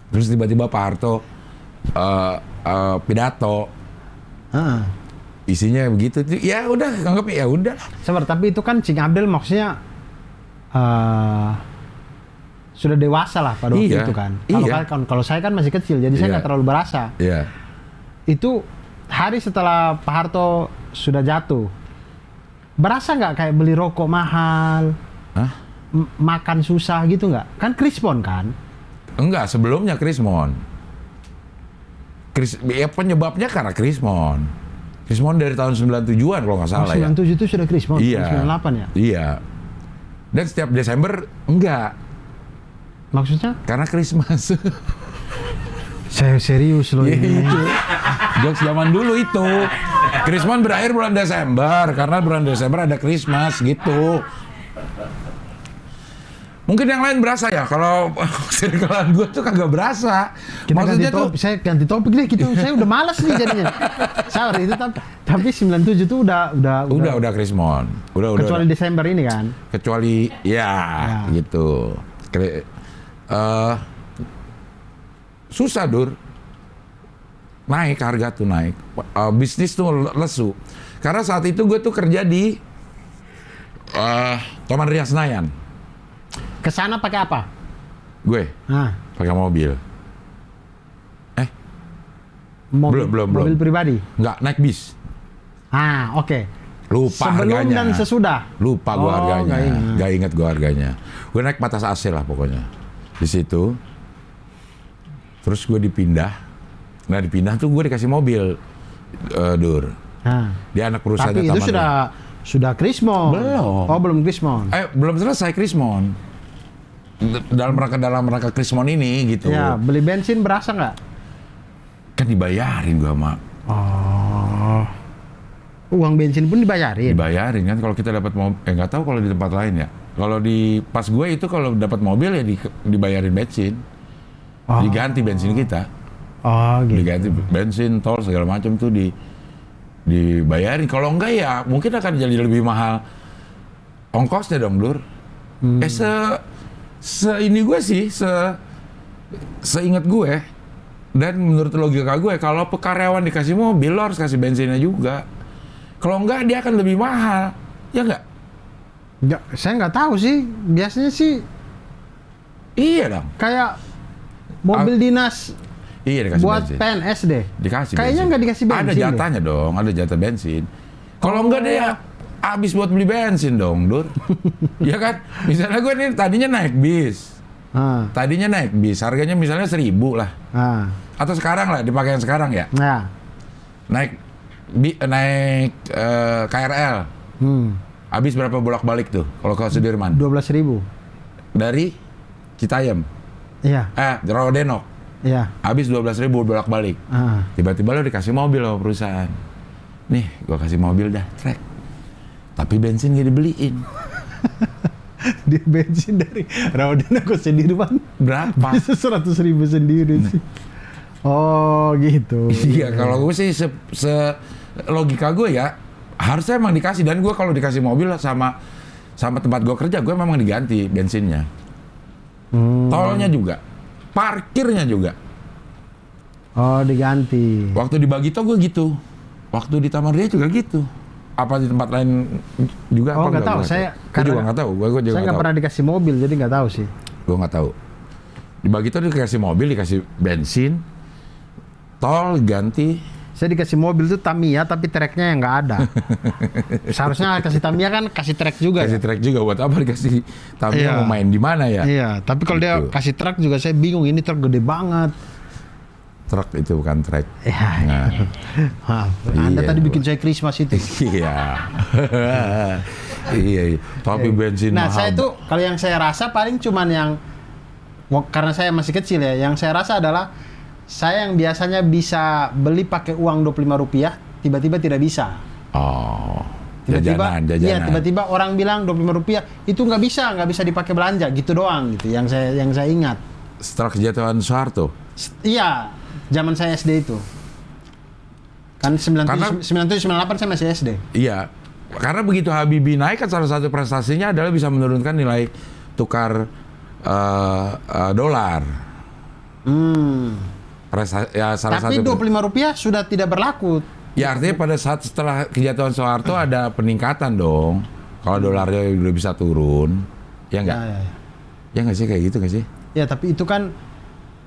S3: Terus tiba-tiba Pak Harto pidato.
S1: Heeh.
S3: Isinya begitu. Ya udah, anggap ya udah.
S1: Sabar, tapi itu kan Cing Abdul maksudnya sudah dewasa lah pada waktu
S3: Iya,
S1: itu kan.
S3: iya.
S1: Kalau saya kan masih kecil, jadi saya
S3: Iya.
S1: nggak terlalu berasa.
S3: Iya.
S1: Itu hari setelah Pak Harto sudah jatuh, berasa nggak kayak beli rokok mahal,
S3: Hah?
S1: makan susah gitu nggak? Kan Krismon kan?
S3: Enggak, sebelumnya Krismon. Ya penyebabnya karena Krismon. Krismon dari tahun 97-an kalau nggak salah ya.
S1: 97 itu sudah Krismon,
S3: Iya.
S1: 98 ya?
S3: Iya. Dan setiap Desember enggak,
S1: Maksudnya?
S3: karena Christmas.
S1: Saya serius loh ini.
S3: Itu. Jokes zaman dulu itu. Krismon berakhir bulan Desember karena bulan Desember ada Christmas gitu. Mungkin yang lain berasa ya, kalau circlean gue tuh kagak berasa.
S1: Kita
S3: Maksudnya
S1: ganti
S3: tuh,
S1: topik, saya ganti topik deh gitu. Saya udah malas nih jadinya. Sorry itu tapi 97 tuh
S3: udah Krismon. Udah.
S1: kecuali Desember ini kan.
S3: Kecuali ya. Gitu. Susah Dur, naik harga tuh naik, bisnis tuh lesu. Karena saat itu gue tuh kerja di Taman Ria Senayan.
S1: Kesana pakai apa?
S3: Gue
S1: Nah,
S3: pakai mobil. Belum.
S1: Mobil pribadi.
S3: Nggak, naik bis.
S1: Ah, oke.
S3: Lupa
S1: Sebelum
S3: harganya.
S1: dan sesudah.
S3: Lupa gue
S1: Oh,
S3: harganya.
S1: nggak ingat.
S3: Nggak inget gue harganya. Gue naik batas AC lah pokoknya. Di situ. Terus gue dipindah. Nah dipindah tuh gue dikasih mobil, Dur.
S1: Nah,
S3: Dia anak perusahaannya
S1: tapi itu
S3: Taman Ria.
S1: sudah Krismon.
S3: Belum.
S1: Oh, belum Krismon.
S3: Belum selesai Krismon. Dalam rangka Krismon ini gitu.
S1: Ya, beli bensin berasa nggak?
S3: Kan dibayarin gua sama.
S1: Oh. Uang bensin pun dibayarin.
S3: Dibayarin kan kalau kita dapat mobil. Nggak tahu kalau di tempat lain ya. Kalau di pas gue itu kalau dapat mobil ya dibayarin bensin.
S1: Oh.
S3: Diganti bensin kita.
S1: Oh, gitu.
S3: Diganti bensin, tol segala macam tuh dibayarin. Kalau enggak ya mungkin akan jadi lebih mahal ongkosnya dong, Dur. Ini gue sih seingat gue dan menurut logika gue kalau karyawan dikasih mobil lo harus kasih bensinnya juga. Kalau enggak dia akan lebih mahal, ya enggak?
S1: Ya, saya nggak tahu sih. Biasanya sih
S3: Iya dong.
S1: kayak mobil dinas
S3: Iya dikasih
S1: buat
S3: bensin.
S1: PNS deh.
S3: Dikasih
S1: Kayaknya
S3: bensin.
S1: nggak dikasih bensin
S3: Ada
S1: deh.
S3: jatahnya dong, ada jatah bensin. Kalau enggak dia habis buat beli bensin dong, Dur. Ya kan? Misalnya gue nih tadinya naik bis. Harganya misalnya 1.000 lah. Atau sekarang lah, dipakai yang sekarang ya.
S1: Nah.
S3: Naik KRL. Habis berapa bolak-balik tuh kalau ke Sudirman?
S1: 12.000.
S3: Dari Citayam.
S1: Iya.
S3: Rawadenok.
S1: Iya.
S3: Habis 12.000 bolak-balik. Tiba-tiba lo dikasih mobil sama perusahaan. Nih, gua kasih mobil dah, trek. Tapi bensin gak dibeliin.
S1: Dia bensin dari Rawadana ke Sudirman
S3: Berapa?
S1: bisa 100.000 sendiri sih. Oh gitu.
S3: Iya, kalau gue sih logika gue ya harusnya emang dikasih, dan gue kalau dikasih mobil sama tempat gue kerja gue memang diganti bensinnya, tolnya juga, parkirnya juga.
S1: Oh diganti.
S3: Waktu di Bagito gue gitu, waktu di Taman Ria juga gitu. Apa di tempat lain juga?
S1: Oh
S3: apa
S1: nggak tahu. Saya
S3: gue juga nggak tahu. Gue juga
S1: saya nggak pernah dikasih mobil jadi nggak tahu sih.
S3: Gue nggak tahu. Di Bagito dikasih mobil, dikasih bensin, tol ganti.
S1: Saya dikasih mobil tuh Tamiya tapi treknya yang nggak ada. Seharusnya kasih Tamiya kan kasih trek juga.
S3: Kasih trek juga, buat apa dikasih Tamiya?
S1: Iya.
S3: Mau main di mana ya?
S1: Iya, tapi kalau dia
S3: Gitu.
S1: kasih truk juga saya bingung, ini truk gede banget.
S3: Truk itu bukan trek.
S1: Ya,
S3: Nah,
S1: maaf. Anda
S3: Iya.
S1: tadi bikin saya Christmas itu.
S3: iya. Iya. Tapi bensin
S1: Nah,
S3: mahal.
S1: saya tuh kalau yang saya rasa paling cuman yang karena saya masih kecil ya, yang saya rasa adalah saya yang biasanya bisa beli pakai uang Rp25, tiba-tiba tidak bisa.
S3: Oh.
S1: Tiba-tiba,
S3: Jajanan.
S1: iya, tiba-tiba orang bilang Rp25 itu nggak bisa dipakai belanja, gitu doang gitu. Yang saya ingat.
S3: Setelah kejatuhan Soeharto.
S1: Iya, zaman saya SD itu. Kan 97,
S3: Karena-
S1: 98 saya masih SD.
S3: Iya. Karena begitu Habibie naik kan salah satu prestasinya adalah bisa menurunkan nilai tukar dolar. Salah
S1: Tapi
S3: satu.
S1: Rp25 sudah tidak berlaku.
S3: Ya artinya pada saat setelah kejatuhan Soeharto ada peningkatan dong. Kalau dolarnya udah bisa turun, ya nggak?
S1: Ya.
S3: Ya nggak sih, kayak gitu nggak sih?
S1: Ya, tapi itu kan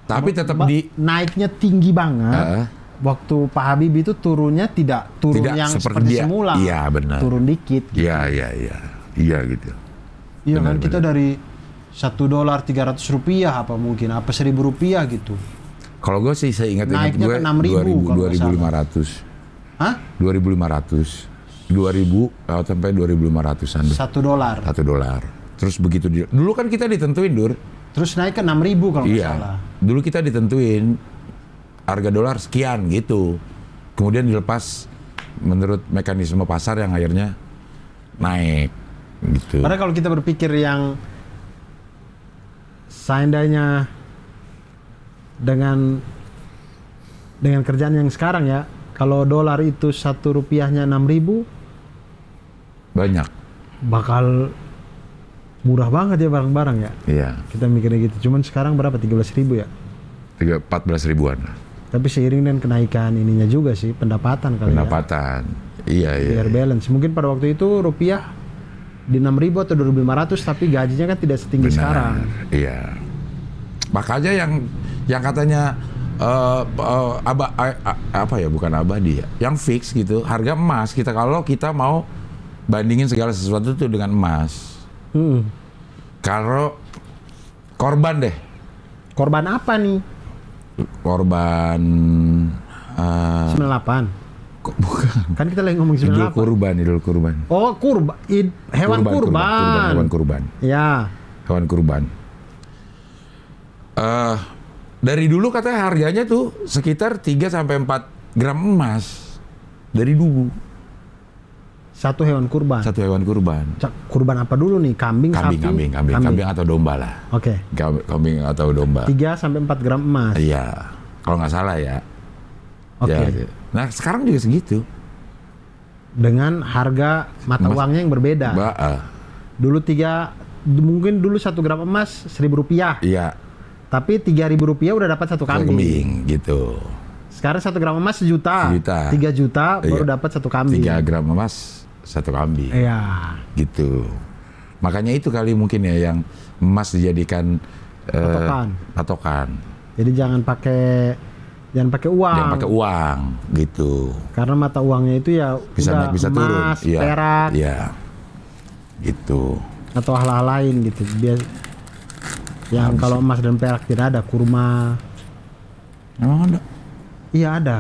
S3: Tapi tetap
S1: naiknya tinggi banget. waktu Pak Habibie itu turunnya tidak turun
S3: Tidak
S1: yang
S3: seperti
S1: seperti
S3: dia.
S1: semula.
S3: Iya, benar.
S1: Turun dikit.
S3: Iya gitu.
S1: Iya kan,
S3: Benar,
S1: kita
S3: benar.
S1: dari $1.300 apa mungkin, apa $1.000 gitu.
S3: Kalau gue sih saya ingat
S1: Naiknya
S3: gue
S1: ke 6.000 kalau nggak
S3: 2.500.
S1: Hah?
S3: 2.500. 2.000 sampai 2.500-an.
S1: $1.
S3: $1. Terus begitu dulu kan kita ditentuin, Dur.
S1: Terus naik ke 6.000 kalau nggak
S3: Iya.
S1: salah.
S3: Dulu kita ditentuin harga dolar sekian gitu. Kemudian dilepas menurut mekanisme pasar yang akhirnya naik gitu.
S1: Padahal kalau kita berpikir yang seandainya dengan kerjaan yang sekarang ya, kalau dolar itu $1-nya 6.000,
S3: Banyak.
S1: bakal murah banget ya barang-barang ya.
S3: Iya.
S1: Kita mikirnya gitu. Cuman sekarang berapa? 13.000 ya.
S3: 14 ribuan
S1: Tapi seiring dengan kenaikan ininya juga sih, pendapatan kali
S3: pendapatan. Iya.
S1: ya. Biar balance. Mungkin pada waktu itu rupiah di 6.000 atau 2.500, tapi gajinya kan tidak setinggi
S3: Benar.
S1: sekarang.
S3: Iya. Makanya yang katanya apa ya, bukan abadi ya, yang fix gitu, harga emas kita kalau kita mau bandingin segala sesuatu itu dengan emas. Kalau korban deh,
S1: Korban apa nih?
S3: korban
S1: 98.
S3: kok bukan
S1: Kan kita lagi ngomong
S3: idul
S1: 98.
S3: kurban.
S1: Oh, hewan kurban.
S3: Hewan kurban.
S1: Ya.
S3: Hewan kurban. Dari dulu katanya harganya tuh sekitar 3 sampai 4 gram emas. Dari dulu.
S1: Satu hewan kurban.
S3: Satu hewan kurban.
S1: Kurban apa dulu nih? Kambing, sapi?
S3: Kambing atau domba lah.
S1: Oke.
S3: Kambing atau domba.
S1: 3 sampai 4 gram emas.
S3: Iya. Kalau nggak salah ya.
S1: Oke.
S3: Ya. Nah sekarang juga segitu.
S1: Dengan harga mata
S3: Emas.
S1: uangnya yang berbeda. Dulu mungkin dulu 1 gram emas $1.000.
S3: Iya.
S1: Tapi $3.000 udah dapat satu kambing.
S3: gitu.
S1: Sekarang 1 gram emas sejuta. 3 juta baru
S3: Iya.
S1: dapat satu kambing.
S3: 3 gram emas 1 kambing.
S1: Iya.
S3: Gitu. Makanya itu kali mungkin ya yang emas dijadikan patokan.
S1: Jadi jangan pakai uang.
S3: Jangan pakai uang gitu.
S1: Karena mata uangnya itu ya
S3: Bisa
S1: udah
S3: naik bisa turun.
S1: emas, perak,
S3: Iya. Gitu.
S1: atau hal-hal lain gitu. Yang kalau emas dan perak tidak ada, kurma.
S3: Emang ada?
S1: Iya ada.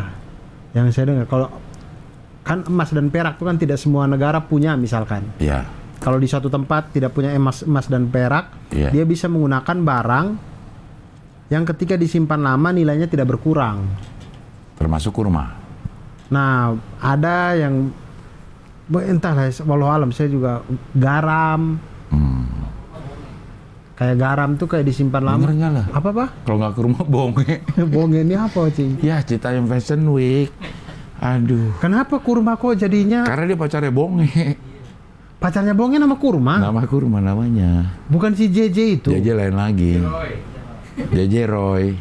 S1: Yang saya dengar kalau kan emas dan perak itu kan tidak semua negara punya misalkan.
S3: Iya.
S1: Kalau di suatu tempat tidak punya emas dan perak,
S3: Iya.
S1: dia bisa menggunakan barang yang ketika disimpan lama nilainya tidak berkurang.
S3: Termasuk kurma.
S1: Nah, ada yang entahlah, walau alam, saya juga garam. Kayak garam tuh kayak disimpan lama.
S3: Bener nggak lah?
S1: Apa?
S3: Kalau nggak kurma bonge.
S1: Bonge ini apa, Cing?
S3: Ya Citayam Fashion Week. Aduh.
S1: Kenapa kurma kok jadinya
S3: Karena dia pacarnya bonge.
S1: pacarnya bonge nama kurma?
S3: Nama kurma namanya.
S1: Bukan si JJ itu.
S3: JJ lain lagi. JJ Roy.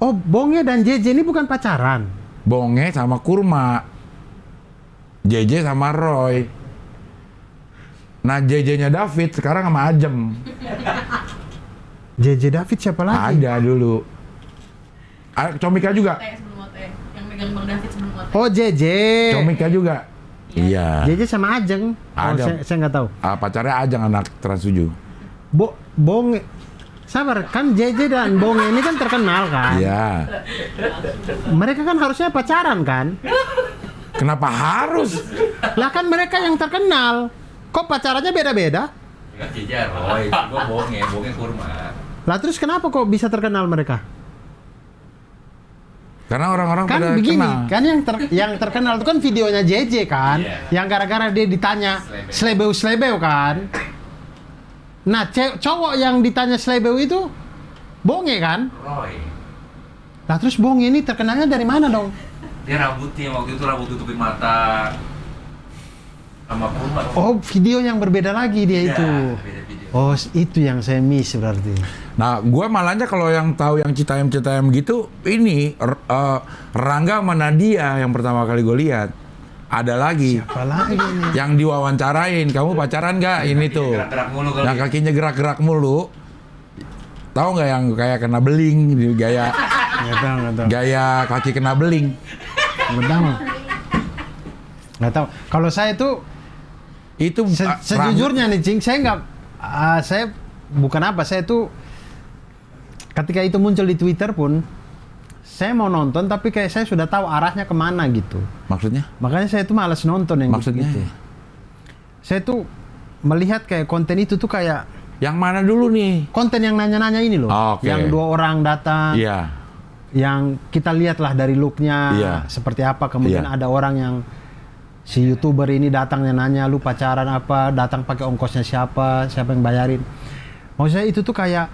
S1: Oh, bonge dan JJ ini bukan pacaran.
S3: Bonge sama kurma. JJ sama Roy. Nah JJ-nya David sekarang sama Ajem.
S1: JJ David siapa lagi?
S3: Ada dulu. Comika juga.
S5: OT sebelum OT. Yang megang Bang David sebelum OT.
S1: Oh, JJ.
S3: Comika juga. Iya.
S1: JJ sama Ajeng.
S3: Ada.
S1: Oh, saya nggak tahu.
S3: Pacarnya Ajeng anak Trans 7.
S1: Bonge. Sabar, kan JJ dan Bonge ini kan terkenal kan?
S3: Iya.
S1: Mereka kan harusnya pacaran kan?
S3: Kenapa harus?
S1: Lah kan mereka yang terkenal. Kok pacarannya beda-beda?
S2: Ya kan Cica Roy, gua bonge kurma.
S1: Lah terus kenapa kok bisa terkenal mereka?
S3: Karena orang-orang
S1: Kan
S3: pada
S1: begini,
S3: kenal.
S1: kan yang terkenal itu kan videonya JJ kan?
S2: Iya.
S1: Yang gara-gara dia ditanya slebeu kan? Nah, cowok yang ditanya slebeu itu Bonge kan?
S2: Roy.
S1: Lah terus Bonge ini terkenalnya dari mana dong?
S2: Dia rambutnya waktu itu rambut tutupin mata sama kurma.
S1: Oh, video yang berbeda lagi dia
S2: Iya,
S1: itu.
S2: beda video.
S1: Oh, itu yang saya miss berarti.
S3: Nah, gue malahnya kalau yang tahu yang Citayam gitu, ini Rangga sama Nadia yang pertama kali gue lihat. Ada lagi
S1: Apa lagi nih?
S3: yang diwawancarain, kamu pacaran nggak? Ini tuh,
S2: Gerak-gerak mulu kali.
S3: yang kakinya gerak-gerak mulu. Tahu nggak yang kayak kena beling, gaya
S1: Nggak tahu.
S3: Gaya kaki kena beling.
S1: Nggak tahu. Kalau saya tuh
S3: Itu
S1: sejujurnya nih, Cing, saya nggak, saya bukan apa, saya tuh ketika itu muncul di Twitter pun, saya mau nonton tapi kayak saya sudah tahu arahnya kemana gitu.
S3: Maksudnya?
S1: Makanya saya tuh malas nonton yang
S3: Maksudnya?
S1: gitu. Saya tuh melihat kayak konten itu tuh kayak
S3: Yang mana dulu nih?
S1: konten yang nanya-nanya ini loh,
S3: Oke.
S1: yang 2 orang datang,
S3: Iya.
S1: yang kita lihatlah dari looknya
S3: Iya.
S1: seperti apa, kemudian
S3: Iya.
S1: ada orang yang si YouTuber ini datangnya nanya lu pacaran apa, datang pakai ongkosnya siapa yang bayarin. Maksud saya itu tuh kayak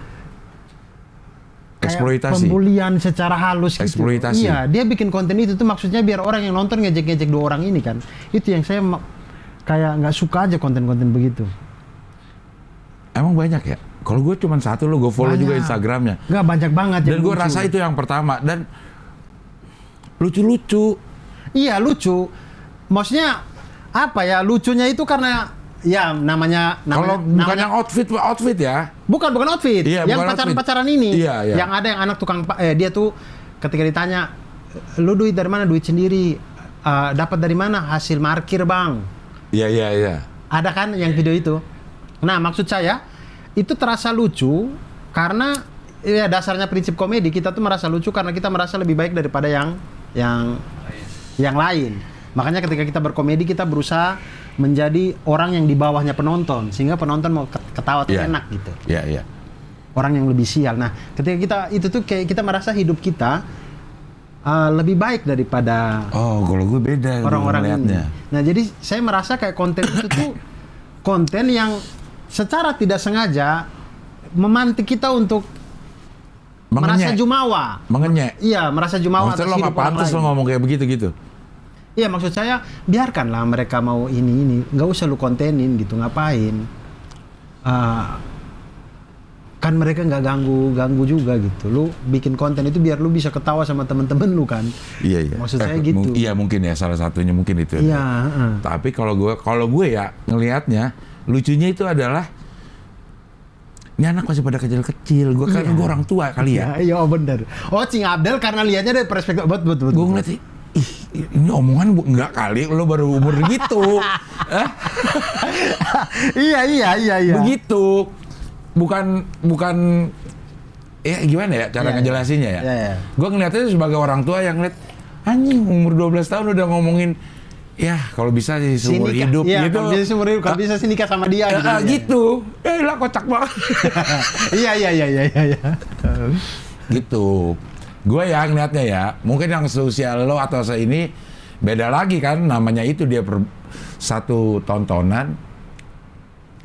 S3: Eksploitasi.
S1: pembulian secara halus gitu.
S3: Eksploitasi.
S1: Iya, dia bikin konten itu tuh maksudnya biar orang yang nonton ngejek-ngejek 2 orang ini kan. Itu yang saya kayak nggak suka aja konten-konten begitu.
S3: Emang banyak ya? Kalau gue cuma satu lo, gue follow juga
S1: Banyak.
S3: Instagramnya.
S1: Nggak, banyak banget
S3: Dan
S1: yang
S3: gue
S1: lucu.
S3: rasa itu yang pertama. Dan lucu-lucu.
S1: Iya, lucu. Maksudnya apa ya, lucunya itu karena ya namanya
S3: Kalau bukan yang outfit ya.
S1: bukan outfit,
S3: Iya,
S1: yang
S3: bukan
S1: pacaran-pacaran ini.
S3: Iya, iya.
S1: Yang ada yang anak tukang dia tuh ketika ditanya, lu duit dari mana? Duit sendiri. Dapat dari mana? Hasil parkir, Bang.
S3: Iya.
S1: Ada kan yang video itu. Nah, maksud saya itu terasa lucu karena ya dasarnya prinsip komedi, kita tuh merasa lucu karena kita merasa lebih baik daripada yang lain. Makanya ketika kita berkomedi, kita berusaha menjadi orang yang di bawahnya penonton, sehingga penonton mau ketawa tuh
S3: Iya.
S1: enak gitu.
S3: Iya.
S1: Orang yang lebih sial. Nah, ketika kita itu tuh kayak kita merasa hidup kita lebih baik daripada
S3: Oh, kalau gue beda
S1: orang-orang ini.
S3: ngeliatnya.
S1: Nah, jadi saya merasa kayak konten itu tuh konten yang secara tidak sengaja memantik kita untuk merasa jumawa.
S3: Mengenyek.
S1: Iya, merasa jumawa
S3: Maksudnya
S1: atas
S3: lo
S1: hidup
S3: nggak
S1: orang
S3: pantas lo
S1: lain.
S3: ngomong kayak begitu gitu.
S1: Iya, maksud saya biarkanlah mereka mau ini, nggak usah lu kontenin gitu, ngapain? Kan mereka nggak ganggu juga gitu. Lu bikin konten itu biar lu bisa ketawa sama temen-temen lu kan.
S3: Iya.
S1: Maksud saya gitu.
S3: Iya mungkin ya, salah satunya mungkin itu.
S1: Iya.
S3: Tapi kalau gue ya ngelihatnya lucunya itu adalah ini anak masih pada kecil-kecil. Gue kan gue orang tua kali ya.
S1: Iya, bener. Oh, Cing Abdel karena lihatnya dari perspektif betul.
S3: Gue ngeliat ini omongan enggak kali lo baru umur gitu.
S1: Iya.
S3: Begitu. Bukan ya gimana ya cara
S1: Iya,
S3: ngejelasinnya ya.
S1: Iya.
S3: Gue ngeliatnya sebagai orang tua yang ngeliat anjing umur 12 tahun udah ngomongin ya kalau bisa sih seumur
S1: Nikah.
S3: hidup
S1: Iya,
S3: gitu.
S1: kalau bisa seumur hidup, kalau bisa sih nikah sama dia gitu.
S3: Gitu. Lah kocak banget.
S1: Iya.
S3: Gitu. Gue ya ngeliatnya ya, mungkin yang seusia lo atau ini beda lagi kan, namanya itu dia satu tontonan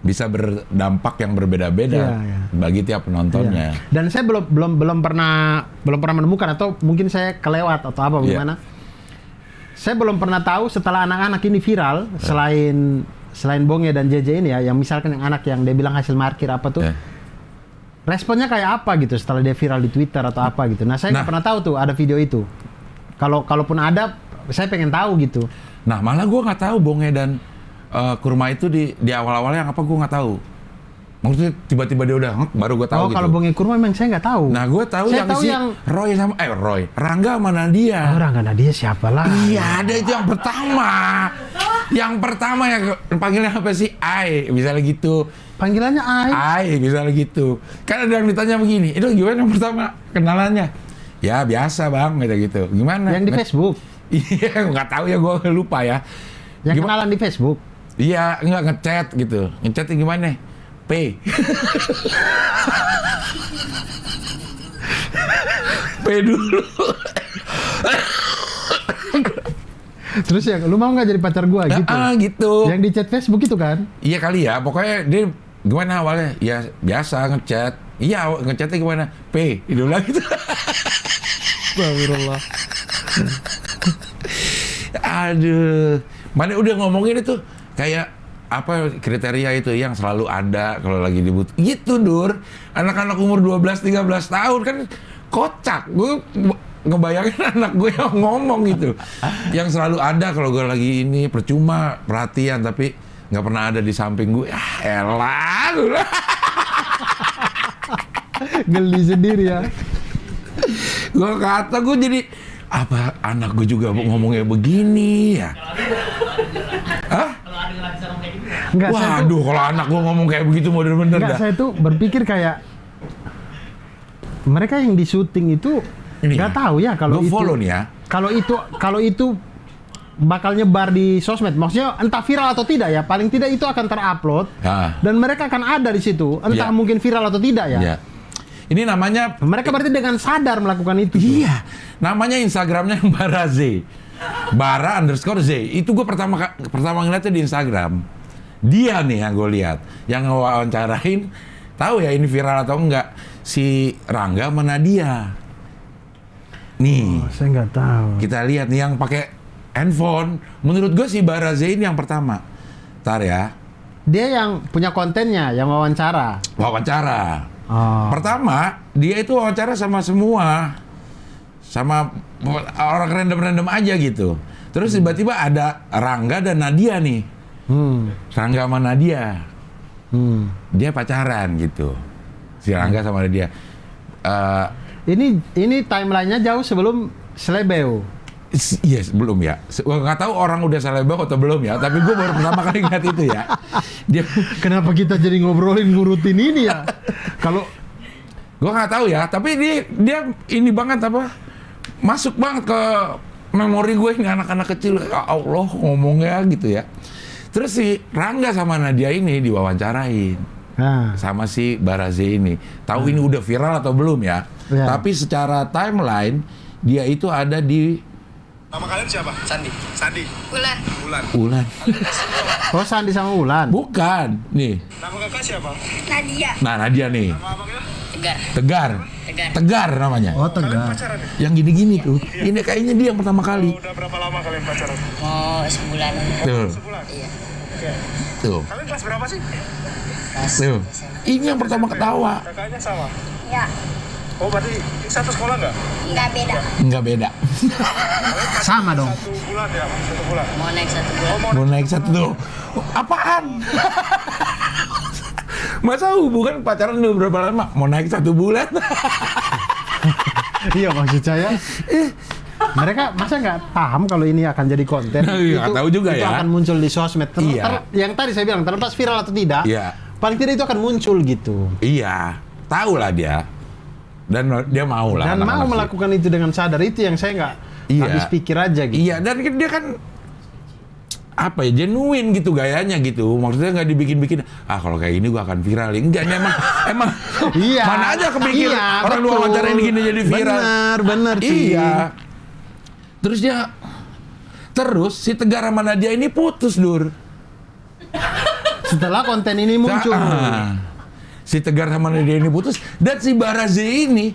S3: bisa berdampak yang berbeda-beda
S1: Iya.
S3: bagi tiap penontonnya.
S1: Iya. Dan saya belum pernah menemukan, atau mungkin saya kelewat atau apa bagaimana. Saya belum pernah tahu setelah anak-anak ini viral, selain Bonge dan JJ ini ya, yang misalkan yang anak yang dia bilang hasil parkir apa tuh. Responnya kayak apa gitu setelah dia viral di Twitter atau apa gitu. Nah, saya nggak pernah tahu tuh ada video itu. Kalaupun ada, saya pengen tahu gitu.
S3: Nah, malah gue nggak tahu Bonge dan Kurma itu di awal-awalnya yang apa gue nggak tahu. Maksudnya tiba-tiba dia udah baru gue tahu
S1: Oh,
S3: gitu.
S1: kalau Bonge Kurma memang saya nggak tahu.
S3: Nah, gue tahu
S1: Saya tahu
S3: si
S1: yang
S3: Roy, Rangga sama Nadia.
S1: orang nggak dia siapa lah?
S3: Iya, ada itu yang pertama. Yang pertama yang panggilnya apa sih? Ai, misalnya gitu.
S1: Panggilannya Ai.
S3: Misalnya gitu. Kan ada yang ditanya begini, itu gimana yang pertama kenalannya? Ya biasa bang, gitu. Gimana?
S1: Yang di Facebook.
S3: Iya, nggak tahu ya, gue lupa ya.
S1: Yang kenalan di Facebook.
S3: Iya, nggak ngechat gitu. Ngechatnya gimana? P. P dulu.
S1: Terus ya, lu mau nggak jadi pacar gua gitu?
S3: Gitu.
S1: Yang di chat Facebook itu kan?
S3: Iya kali ya, pokoknya dia gimana awalnya? Ya biasa ngechat. Iya, ngechatnya gimana? P, itu lagi gitu.
S1: Astagfirullah.
S3: Aduh, mana udah ngomongin itu kayak apa kriteria itu yang selalu ada kalau lagi dibutuh. Gitu, Dur. Anak-anak umur 12-13 tahun kan kocak. Gue ngebayangin anak gue yang ngomong gitu. Yang selalu ada kalau gue lagi ini percuma perhatian tapi nggak pernah ada di samping gue. Elah.
S1: Geli sendiri ya.
S3: Gue kata gue jadi apa anak gue juga ngomongnya begini ya? Hah?
S5: Kalau ada yang bisa ngomong kayak gitu.
S1: Enggak, saya tuh,
S3: Waduh, kalau anak gue ngomong kayak begitu bener-bener
S1: enggak,
S3: dah.
S1: saya tuh berpikir kayak mereka yang di syuting itu
S3: Ini
S1: nggak
S3: ya,
S1: tahu ya kalau
S3: Lo
S1: itu
S3: follow nih ya.
S1: kalau itu bakal nyebar di sosmed, maksudnya entah viral atau tidak ya, paling tidak itu akan terupload
S3: Ya.
S1: dan mereka akan ada di situ, entah
S3: Ya.
S1: mungkin viral atau tidak ya.
S3: Ya. Ini namanya
S1: Mereka berarti dengan sadar melakukan itu.
S3: iya, namanya Instagramnya Bara Z. Bara_Z. Itu gue pertama ngeliatnya di Instagram. Dia nih yang gue lihat, yang ngewawancarain, tahu ya ini viral atau enggak, si Rangga sama Nadia. Nih,
S1: Oh, saya nggak tahu.
S3: kita lihat nih yang pakai handphone. Menurut gue si Bara Z ini yang pertama. Ntar ya,
S1: Dia yang punya kontennya, yang wawancara.
S3: wawancara.
S1: Oh.
S3: Pertama, dia itu wawancara sama semua. Sama orang random-random aja gitu. Terus tiba-tiba ada Rangga dan Nadia nih. Rangga sama Nadia. Dia pacaran gitu. Si Rangga sama Nadia.
S1: Ini timelinenya jauh sebelum Selebeo.
S3: Yes, belum ya. Gue nggak tahu orang udah selebeo atau belum ya. Tapi gue baru pertama kali ngeliat itu ya. Dia,
S1: Kenapa kita jadi ngobrolin ngurutin ini ya? Kalau
S3: gue nggak tahu ya. Tapi dia ini banget apa? Masuk banget ke memori gue ini anak-anak kecil. Ya Allah ngomongnya gitu ya. Terus si Rangga sama Nadia ini diwawancarain
S1: nah,
S3: sama si Bara Z ini. Tahu ini udah viral atau belum ya?
S1: Ya.
S3: Tapi secara timeline dia itu ada di
S6: Nama kalian siapa? Sandi. Sandi.
S7: Ulan.
S6: Bulan.
S3: Ulan.
S1: oh Sandi sama Ulan.
S3: Bukan. Nih.
S6: Nama kakak siapa?
S7: Nadia.
S3: Nah, Nadia nih.
S6: Nama abangnya?
S7: Tegar.
S3: Tegar.
S7: Tegar.
S3: Tegar namanya.
S1: Oh
S6: Kalian
S1: Tegar.
S6: pacaran ya?
S3: Yang gini-gini tuh. Ini kayaknya dia yang pertama kali.
S6: Udah berapa lama kalian pacaran?
S7: Mau sebulan.
S3: Tuh.
S6: Sebulan?
S7: Iya.
S6: Oke.
S3: Tuh.
S6: Kalian kelas berapa sih?
S3: Tuh. Ini yang pertama ketawa.
S6: Kakaknya sama?
S7: Ya.
S6: Oh berarti satu sekolah nggak?
S7: Nggak beda.
S3: Enggak beda.
S1: Sama dong.
S6: 1 bulan ya? 1 bulan?
S7: Mau naik 1 bulan.
S3: Mau naik satu tuh. Apaan? Masa hubungan pacaran udah berapa lama? Mau naik 1 bulan?
S1: Iya maksud saya. Mereka masa nggak paham kalau ini akan jadi konten?
S3: Iya, nggak tahu juga
S1: itu
S3: ya.
S1: akan muncul di sosmed.
S3: Iya.
S1: Yang tadi saya bilang terlepas viral atau tidak,
S3: Iya.
S1: paling tidak itu akan muncul gitu.
S3: Iya. Tahu lah dia. Dan dia mau lah.
S1: Dan mau
S3: anak-anak sih.
S1: melakukan itu dengan sadar, itu yang saya nggak
S3: Iya.
S1: habis pikir aja gitu.
S3: Iya, dan dia kan apa ya, genuine gitu gayanya gitu. Maksudnya nggak dibikin-bikin, kalau kayak ini gua akan viral. Enggak, ini emang
S1: Iya.
S3: mana aja kepikir
S1: Iya,
S3: orang
S1: betul.
S3: lu wawancarain gini jadi viral.
S1: Bener sih.
S3: Iya. Terus si Tegar sama Nadia ini putus, Dur.
S1: Setelah konten ini muncul.
S3: Si Tegar sama Nadia ini putus, dan si Bara Z ini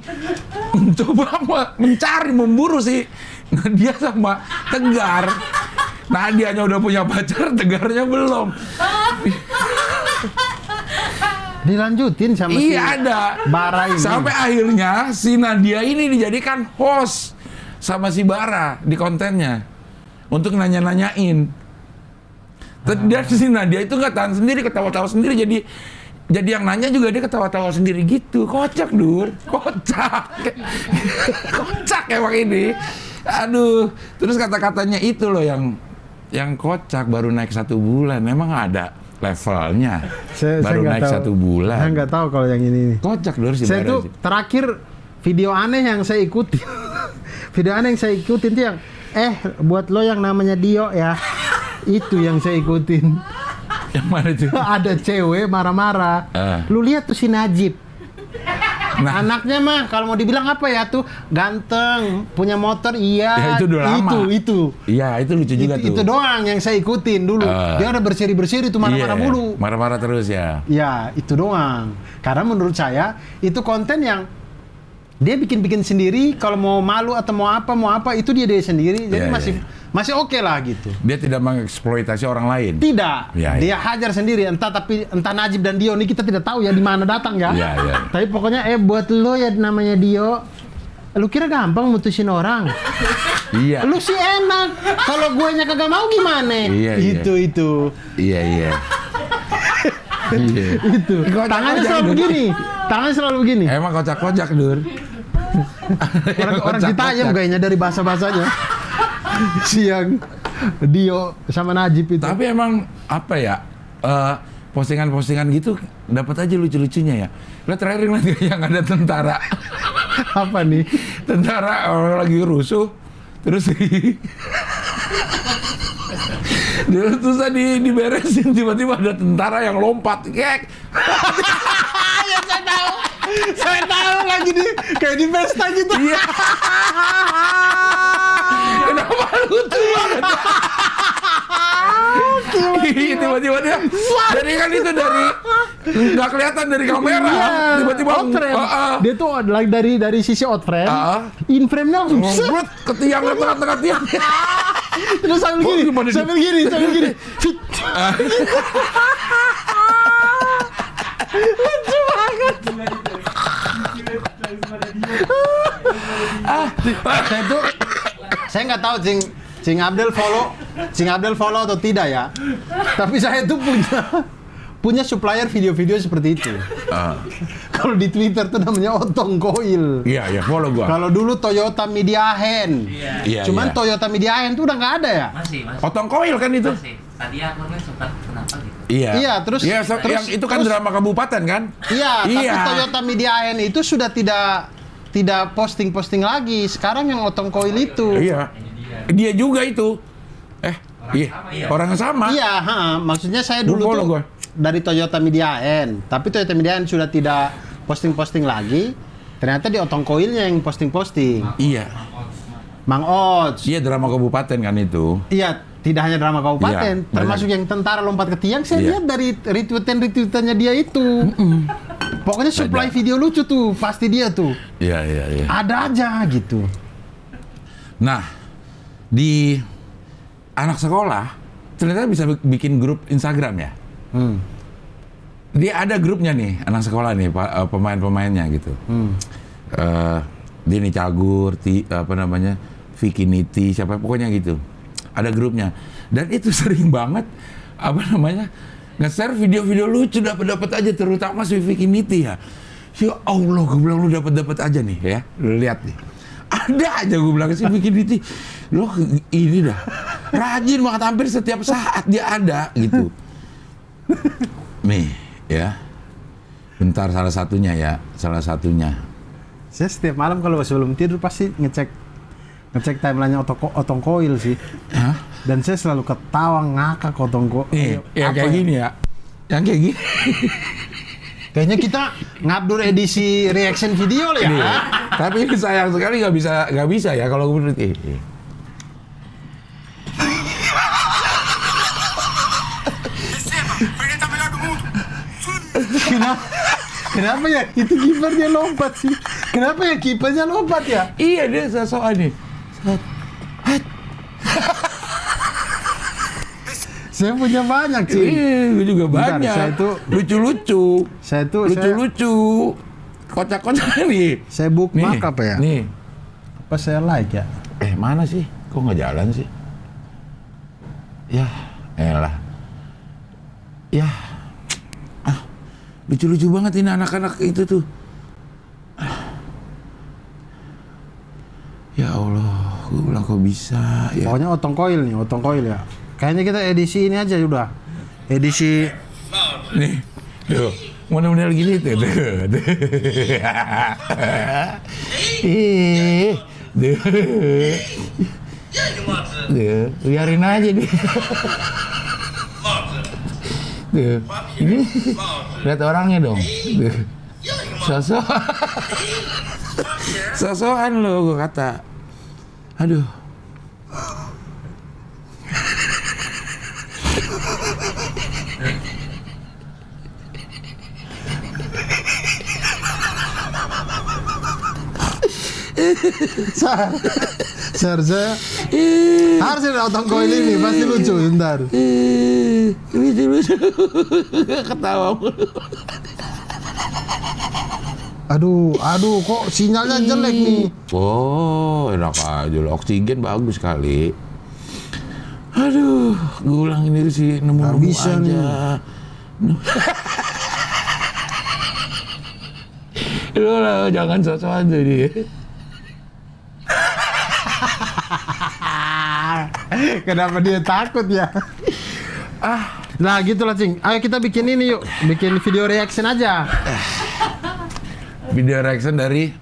S3: mencoba mencari, memburu si Nadia sama Tegar. Nadianya udah punya pacar, Tegarnya belum.
S1: Dilanjutin sama si
S3: Iya, ada.
S1: Bara ini.
S3: Sampai akhirnya si Nadia ini dijadikan host sama si Bara di kontennya untuk nanya-nanyain. Dan si Nadia itu nggak tahan sendiri, ketawa-tawa sendiri, jadi yang nanya juga dia ketawa-tawa sendiri gitu. Kocak, Dur. Kocak. Kocak emang ini. Aduh. Terus kata-katanya itu loh yang kocak, baru naik 1 bulan. Memang ada levelnya. Baru
S1: nggak
S3: naik
S1: tahu.
S3: 1 bulan.
S1: Saya nggak tahu kalau yang ini nih.
S3: Kocak, Dur, si
S1: Saya
S3: Bara
S1: tuh
S3: Z.
S1: terakhir video aneh yang saya ikutin. Video aneh yang saya ikutin tuh yang buat lo yang namanya Dio ya. Itu yang saya ikutin.
S3: Yang mana tuh?
S1: Ada cewek marah-marah. Lu lihat tuh si Najib.
S3: Nah.
S1: Anaknya mah kalau mau dibilang apa ya tuh, ganteng, punya motor, iya.
S3: Ya, itu udah lama.
S1: Itu.
S3: Iya, itu lucu juga tuh.
S1: Itu doang yang saya ikutin dulu. Dia udah berseri-berseri tuh marah-marah
S3: Iya,
S1: mulu.
S3: Marah-marah terus ya.
S1: Ya, itu doang. Karena menurut saya itu konten yang dia bikin-bikin sendiri. Kalau mau malu atau mau apa itu dia sendiri. Jadi
S3: Iya,
S1: masih oke lah gitu.
S3: Dia tidak mengeksploitasi orang lain.
S1: Tidak,
S3: Ya,
S1: dia hajar sendiri. Entah Najib dan Dio ini kita tidak tahu ya di mana datang ya.
S3: Iya, iya.
S1: Tapi pokoknya buat lo ya namanya Dio. Lu kira gampang mutusin orang?
S3: Iya.
S1: Lu sih enak. Kalau guenya kagak mau gimana?
S3: Iya, iya.
S1: Itu.
S3: Iya. Iya.
S1: Itu. Tangannya selalu begini. Tangannya selalu begini.
S3: Emang kocak-kocak, Dur.
S1: Orang Citayam kayaknya dari bahasa-bahasanya. Siang Dio sama Najib itu.
S3: Tapi emang apa ya? Postingan-postingan gitu dapat aja lucu-lucunya ya. Lah terakhir yang ada tentara.
S1: Apa nih?
S3: Tentara orang lagi rusuh terus terus tadi diberesin tiba-tiba ada tentara yang lompat kek.
S1: Ya saya tahu lagi di kayak di pesta gitu.
S3: Iya. Kenapa lucu banget? Tiba-tiba dia jadi kan itu dari nggak kelihatan dari kamera.
S1: Iya,
S3: Tiba-tiba
S1: outframe. Dia tuh like dari sisi outframe. In frame-nya langsung
S3: Ngebrut ke tiang ke tengah-tengah tiang.
S1: terus sambil gini. Lucu banget. Saya nggak tahu Cing Abdel follow atau tidak ya. Tapi saya tuh punya supplier video-video seperti itu. Kalau di Twitter tuh namanya Otong Coil.
S3: Iya, follow gua.
S1: Kalau dulu Toyota Mediahen.
S3: Iya.
S1: Cuman Toyota Mediahen tuh udah nggak ada ya.
S5: Masih.
S3: Otong Coil kan itu.
S5: Masih. Tadi aku kan sempat kenapa gitu.
S3: Iya,
S1: terus
S3: yang itu kan drama kabupaten kan?
S1: Iya, tapi Toyota Mediahen itu sudah tidak posting lagi. Sekarang yang Otong Coil itu.
S3: Iya. Dia juga itu. Orang yang sama.
S1: Iya, maksudnya saya dulu tuh dari Toyota Mediahen, tapi Toyota Mediahen sudah tidak posting lagi. Ternyata di Otong Coilnya yang posting.
S3: Iya.
S1: Mang Ots.
S3: Iya, drama kabupaten kan itu.
S1: Iya, tidak hanya drama kabupaten,
S3: Iya,
S1: termasuk yang tentara lompat ke tiang. Saya lihat dari retweetannya dia itu. Pokoknya supply video lucu tuh, pasti dia tuh.
S3: Iya.
S1: Ada aja gitu.
S3: Nah, di anak sekolah ternyata bisa bikin grup Instagram ya. Dia ada grupnya nih anak sekolah nih pemain-pemainnya gitu. Dia nih Cagur, Vicky Niti, siapa pokoknya gitu. Ada grupnya. Dan itu sering banget nge-share video-video lucu dapat aja, terutama si Vicky Niti ya. Ya Allah, gue bilang lu dapat aja nih ya. Lu lihat nih. Ada aja gue bilang si Vicky Niti. Loh ini dah. Rajin banget, hampir setiap saat dia ada gitu. Nih ya. Bentar, salah satunya.
S1: Saya setiap malam kalau sebelum tidur pasti ngecek timeline-nya Otong Coil sih.
S3: Hah?
S1: Dan saya selalu ketawa ngakak Otong Coil.
S3: Nih, ya kayak gini ya. Yang kayak gini.
S1: Kayaknya kita ngabdur edisi reaction video lah ya.
S3: Nih, tapi ini sayang sekali nggak bisa ya kalau menurut
S1: Kenapa ya itu kipernya lompat sih? Kenapa ya kipernya lompat ya?
S3: Iya, dia soal nih.
S1: Saya punya banyak sih.
S3: Gue juga
S1: Bentar,
S3: banyak.
S1: saya itu
S3: lucu. Kocak-kocak nih.
S1: Saya bookmark apa ya?
S3: Nih.
S1: Apa saya like ya?
S3: Mana sih? Kok nggak jalan sih? Ya, elah. Ya. Lucu-lucu banget ini anak-anak itu tuh. Ya Allah, gue bilang kok bisa ya.
S1: Pokoknya Otong Coil ya. Kayaknya kita edisi ini aja udah. Edisi
S3: Nih, tuh, model-model gini tuh. Biarin aja deh. Tuh, ini lihat orangnya dong. Sosokan lo, gue kata. Aduh.
S1: Saya harus ada Otong Coil ini pasti lucu bentar.
S3: Lucu ketawa mulu.
S1: Aduh, kok sinyalnya jelek nih.
S3: Oh, enak aja loh. Oksigen bagus kali. Aduh, gue ulang ini sih nemu
S1: bisa
S3: aja. Lu lah, jangan sok-sokan tuh dia.
S1: Kenapa dia takut ya? Nah gitu lah Cing. Ayo kita bikin ini yuk. Bikin video reaction aja.
S3: Video reaction dari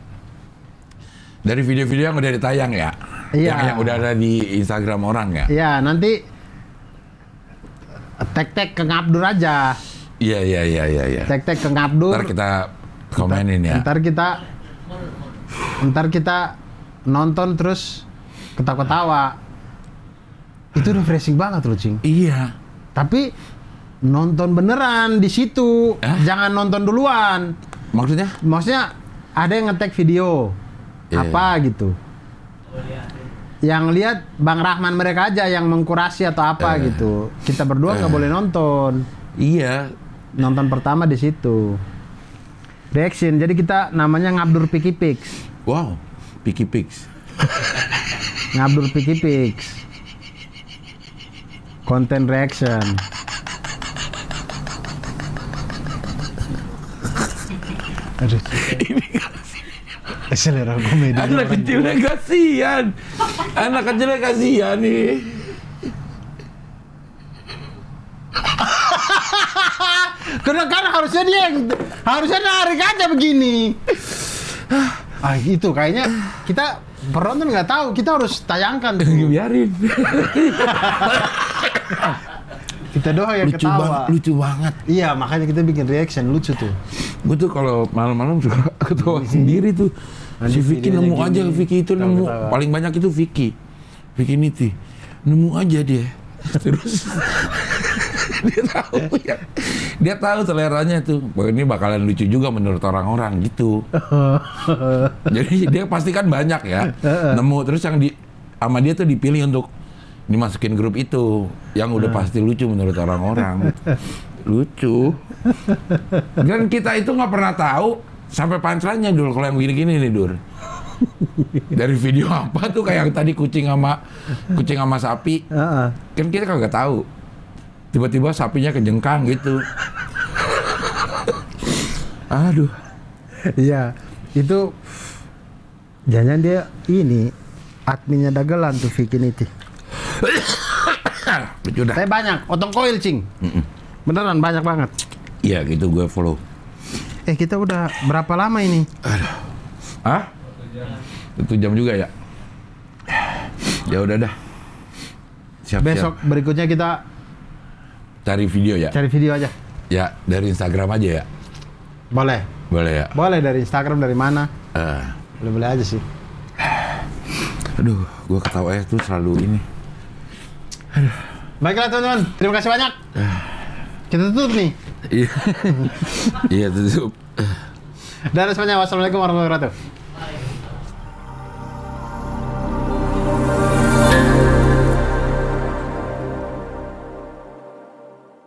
S3: video-video yang udah ditayang ya.
S1: Iya.
S3: Yang udah ada di Instagram orang ya.
S1: Iya nanti tag-tag ke Ngabdur aja.
S3: Iya.
S1: Tag-tag ke Ngabdur.
S3: Ntar kita komenin ya.
S1: Ntar kita nonton terus ketawa-ketawa. Itu refreshing banget loh Cing.
S3: Iya.
S1: Tapi nonton beneran di situ. Jangan nonton duluan. Maksudnya ada yang nge-tag video apa gitu. Yang lihat Bang Rahman mereka aja yang mengkurasi atau apa gitu. Kita berdua nggak boleh nonton.
S3: Iya.
S1: Nonton pertama di situ. Reaction. Jadi kita namanya Ngabdur Picky Pix.
S3: Wow. Picky Pix.
S1: Ngabdur Picky Pix. Konten reaction. Aduh. Selera komedi.
S3: Anak kecilnya kasihan. Anak kecilnya kasihan nih.
S1: Karena harusnya dia yang harusnya narik aja begini. Itu kayaknya kita penonton nggak tahu, kita harus tayangkan tuh.
S3: Biarin.
S1: Kita doang yang ketawa.
S3: Lucu banget.
S1: Iya, makanya kita bikin reaction lucu tuh.
S3: Gue tuh kalau malam-malam suka ketawa sendiri tuh. Si Vicky nemu aja, Vicky itu nemu. Paling banyak itu Vicky Niti. Nemu aja dia. Terus dia tahu ya. Dia tahu seleranya tuh. Bahwa ini bakalan lucu juga menurut orang-orang gitu. Jadi dia pasti kan banyak ya. Nemu terus yang sama dia tuh dipilih untuk dimasukin grup itu yang udah pasti lucu menurut orang-orang. Lucu. Dan kita itu nggak pernah tahu sampai punchline-nya Dur kalau yang gini-gini nih Dur. Dari video apa tuh kayak yang tadi kucing sama sapi. Kan kita kagak tahu. Tiba-tiba sapinya kejengkang gitu. Aduh.
S1: Iya, itu jangan dia ini adminnya dagelan tuh Vicky Niti.
S3: Lucu dah.
S1: Tapi banyak, otong koil Cing. Beneran banyak banget.
S3: Iya gitu gue follow.
S1: Kita udah berapa lama ini?
S3: Hah? 1 jam juga ya? Ya udah dah. Siap-siap.
S1: Besok berikutnya kita
S3: Cari video ya?
S1: cari video aja.
S3: Ya dari Instagram aja ya?
S1: Boleh.
S3: Boleh ya?
S1: Boleh dari Instagram, dari mana? Boleh-boleh aja sih.
S3: Aduh, gue ketawa tuh selalu ini.
S1: Baiklah teman-teman, terima kasih banyak. Kita tutup nih.
S3: Iya. Iya tutup.
S1: Dan semuanya, wassalamualaikum warahmatullahi wabarakatuh.